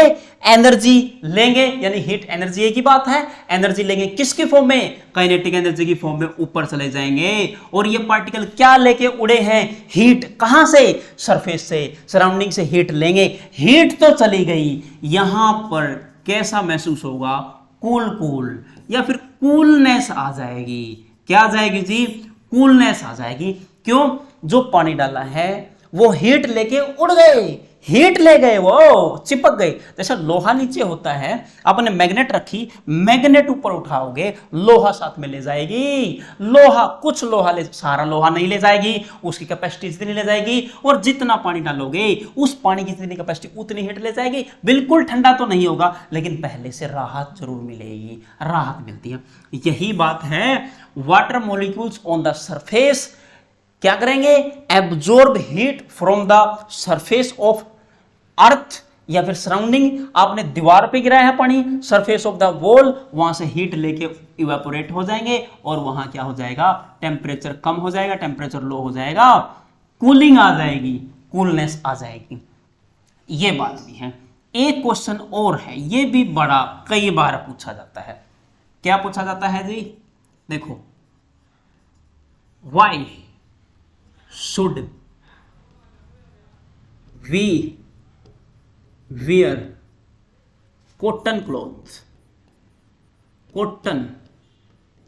S1: एनर्जी लेंगे, यानी हीट एनर्जी एक ही बात है। एनर्जी लेंगे किसके फॉर्म में? काइनेटिक एनर्जी की फॉर्म में ऊपर चले जाएंगे, और ये पार्टिकल क्या लेके उड़े हैं? हीट। कहां से? सरफेस से, सराउंडिंग से हीट लेंगे। हीट तो चली गई, यहां पर कैसा महसूस होगा? कूल, या फिर कूलनेस आ जाएगी। क्या आ जाएगी जी? कूलनेस आ जाएगी। क्यों? जो पानी डाला है वो हीट लेके उड़ गए, हीट ले गए, वो चिपक गए। जैसा लोहा नीचे होता है, आपने मैग्नेट रखी, मैग्नेट ऊपर उठाओगे, लोहा साथ में ले जाएगी। लोहा, कुछ लोहा ले, सारा लोहा नहीं ले जाएगी, उसकी कैपेसिटी जितनी ले जाएगी, और जितना पानी डालोगे उस पानी की जितनी कैपेसिटी उतनी हीट ले जाएगी। बिल्कुल ठंडा तो नहीं होगा, लेकिन पहले से राहत जरूर मिलेगी, राहत मिलती है। यही बात है, water molecules on the surface क्या करेंगे? Absorb heat from the surface of earth या फिर सराउंडिंग। आपने दीवार पे गिराया है पानी, सरफेस ऑफ द वॉल, वहां से हीट लेके इवेपोरेट हो जाएंगे, और वहां क्या हो जाएगा? टेम्परेचर कम हो जाएगा, टेम्परेचर लो हो जाएगा, कूलिंग आ जाएगी, कूलनेस आ जाएगी। ये बात भी है। एक क्वेश्चन और है, ये भी बड़ा कई बार पूछा जाता है। क्या पूछा जाता है जी? देखो, why should we wear cotton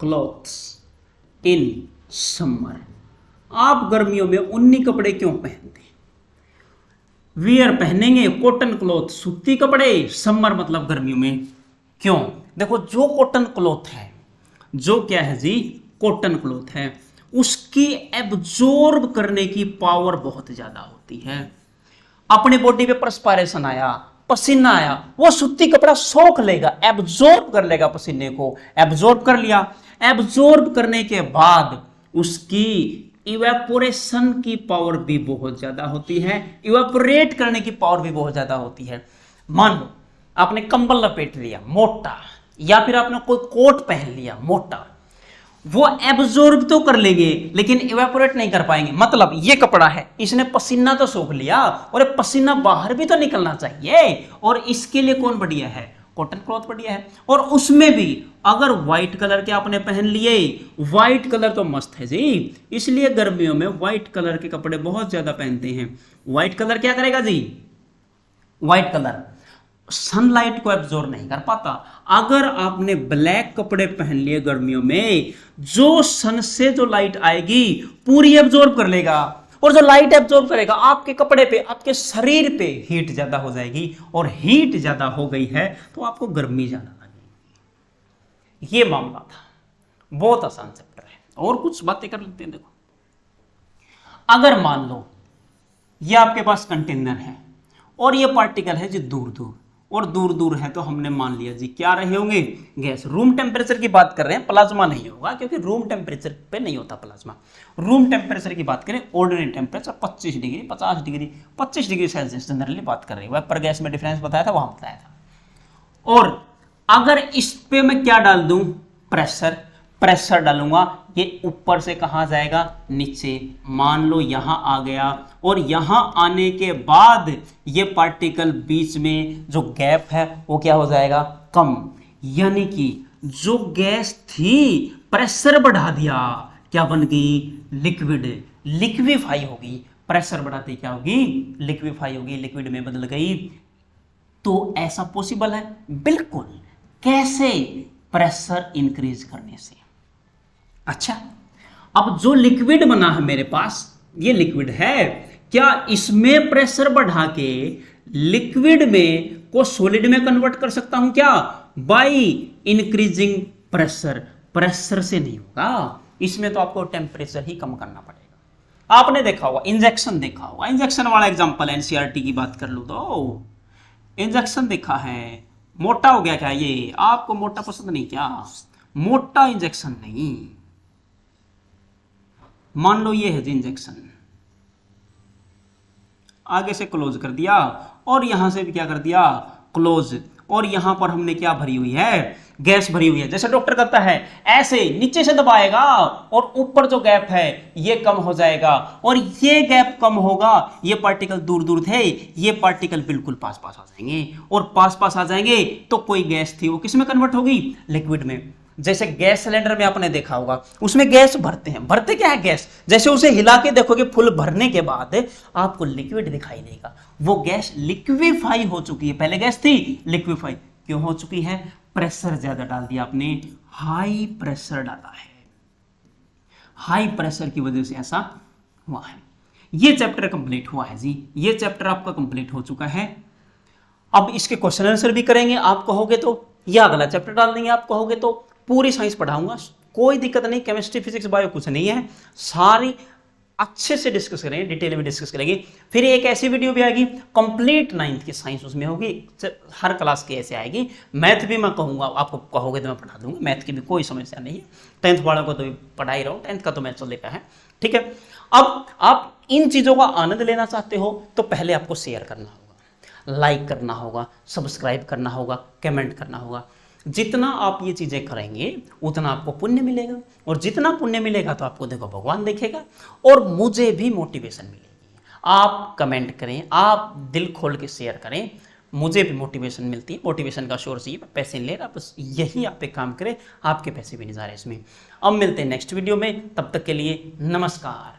S1: clothes in summer? आप गर्मियों में ऊनी कपड़े क्यों पहनते हैं? वियर पहनेंगे कॉटन क्लॉथ, सूती कपड़े, समर मतलब गर्मियों में। क्यों? देखो, जो कॉटन क्लॉथ है, जो क्या है जी? कॉटन क्लॉथ है, उसकी एब्जॉर्ब करने की पावर बहुत ज्यादा होती है। अपने बॉडी पे परस्पायरेशन आया, पसीना आया, वो सूती कपड़ा सोख लेगा, एब्जॉर्ब कर लेगा पसीने को, एब्जॉर्ब कर लिया। एब्जॉर्ब करने के बाद उसकी इवेपोरेशन की पावर भी बहुत ज्यादा होती है, इवेपोरेट करने की पावर भी बहुत ज्यादा होती है। मान लो आपने कंबल लपेट लिया मोटा, या फिर आपने कोई कोट पहन लिया मोटा, वो एब्जॉर्ब तो कर लेंगे लेकिन इवेपोरेट नहीं कर पाएंगे। मतलब ये कपड़ा है, इसने पसीना तो सोख लिया, और पसीना बाहर भी तो निकलना चाहिए, और इसके लिए कौन बढ़िया है? कॉटन क्लॉथ बढ़िया है। और उसमें भी अगर व्हाइट कलर के आपने पहन लिए, व्हाइट कलर तो मस्त है जी, इसलिए गर्मियों में व्हाइट कलर के कपड़े बहुत ज्यादा पहनते हैं। व्हाइट कलर क्या करेगा जी? व्हाइट कलर सनलाइट को एब्जॉर्ब नहीं कर पाता। अगर आपने ब्लैक कपड़े पहन लिए गर्मियों में, जो सन से जो लाइट आएगी पूरी एब्जॉर्ब कर लेगा, और जो लाइट एब्जॉर्ब करेगा आपके कपड़े पे, आपके शरीर पे हीट ज्यादा हो जाएगी, और हीट ज्यादा हो गई है तो आपको गर्मी ज्यादा लगेगी। ये मामला था, बहुत आसान चैप्टर है। और कुछ बातें कर लेते हैं। देखो, अगर मान लो ये आपके पास कंटेनर है, और ये पार्टिकल है जी दूर दूर, और दूर दूर है तो हमने मान लिया जी क्या रहे होंगे? गैस। रूम टेम्परेचर की बात कर रहे हैं, प्लाज्मा नहीं होगा, क्योंकि रूम टेम्परेचर पे नहीं होता प्लाज्मा। रूम टेम्परेचर की बात करें, ordinary temperature 25 degree, 50 degree, 25 degree Celsius generally बात कर रही है। पर गैस में डिफरेंस बताया था, वहां बताया था। और अगर इस पे मैं क्या डाल दूं? प्रेशर डालूंगा, ये ऊपर से कहां जाएगा? नीचे। मान लो यहां आ गया, और यहां आने के बाद ये पार्टिकल बीच में जो गैप है वो क्या हो जाएगा? कम। यानी कि जो गैस थी प्रेशर बढ़ा दिया, क्या बन गई? लिक्विड, लिक्विफाई होगी। प्रेशर बढ़ाते क्या होगी? लिक्विफाई होगी, लिक्विड में बदल गई। तो ऐसा पॉसिबल है? बिल्कुल। कैसे? प्रेशर इंक्रीज करने से। अच्छा, अब जो लिक्विड बना है मेरे पास, ये लिक्विड है, क्या इसमें प्रेशर बढ़ा के लिक्विड में को सॉलिड में कन्वर्ट कर सकता हूं क्या? By increasing pressure. प्रेशर से नहीं होगा, इसमें तो आपको टेम्परेचर ही कम करना पड़ेगा। आपने देखा होगा इंजेक्शन, देखा होगा इंजेक्शन वाला एग्जांपल, एनसीईआरटी की बात कर लूँ तो इंजेक्शन देखा है, मोटा हो गया क्या ये, आपको मोटा पसंद नहीं क्या, मोटा इंजेक्शन नहीं, मान लो ये है जी इंजेक्शन, आगे से क्लोज कर दिया और यहां से भी क्या कर दिया, क्लोज, और यहां पर हमने क्या भरी हुई है, गैस भरी हुई है। जैसे डॉक्टर करता है ऐसे नीचे से दबाएगा और ऊपर जो गैप है ये कम हो जाएगा, और ये गैप कम होगा, ये पार्टिकल दूर दूर थे, ये पार्टिकल बिल्कुल पास पास आ जाएंगे, और पास पास आ जाएंगे तो कोई गैस थी वो किस में कन्वर्ट होगी, लिक्विड में। जैसे गैस सिलेंडर में आपने देखा होगा, उसमें गैस भरते हैं, भरते क्या है गैस, जैसे उसे हिला के देखोगे फुल भरने के बाद आपको लिक्विड दिखाई देगा, वो गैस लिक्विफाई हो चुकी है, पहले गैस थी लिक्विफाई क्यों हो चुकी है, प्रेशर ज्यादा डाल दिया आपने, हाई प्रेशर डाला है, हाई प्रेशर की वजह से ऐसा हुआ है। ये चैप्टर कंप्लीट हुआ है जी, ये चैप्टर आपका कंप्लीट हो चुका है। अब इसके क्वेश्चन आंसर भी करेंगे आप कहोगे तो, या अगला चैप्टर डाल देंगे आप कहोगे तो, पूरी साइंस पढ़ाऊंगा, कोई दिक्कत नहीं, केमिस्ट्री फिजिक्स बायो कुछ नहीं है, सारी अच्छे से डिस्कस करेंगे, डिटेल में डिस्कस करेंगे। फिर एक ऐसी वीडियो भी आएगी कंप्लीट 9th की साइंस उसमें होगी, हर क्लास की ऐसे आएगी। मैथ भी मैं कहूँगा, आपको कहोगे तो मैं पढ़ा दूंगा, मैथ की भी कोई समस्या नहीं है, 10th वालों को तो पढ़ा ही रहा हूँ, 10th का तो मैथ चलेगा है, ठीक है। अब आप इन चीज़ों का आनंद लेना चाहते हो तो पहले आपको शेयर करना होगा, लाइक करना होगा, सब्सक्राइब करना होगा, कमेंट करना होगा। जितना आप ये चीज़ें करेंगे उतना आपको पुण्य मिलेगा, और जितना पुण्य मिलेगा तो आपको देखो भगवान देखेगा, और मुझे भी मोटिवेशन मिलेगी। आप कमेंट करें, आप दिल खोल के शेयर करें, मुझे भी मोटिवेशन मिलती है, मोटिवेशन का सोर्स ये, पैसे नहीं ले रहा, बस यही आप एक काम करें, आपके पैसे भी नहीं जा रहे इसमें। अब मिलते हैं नेक्स्ट वीडियो में, तब तक के लिए नमस्कार।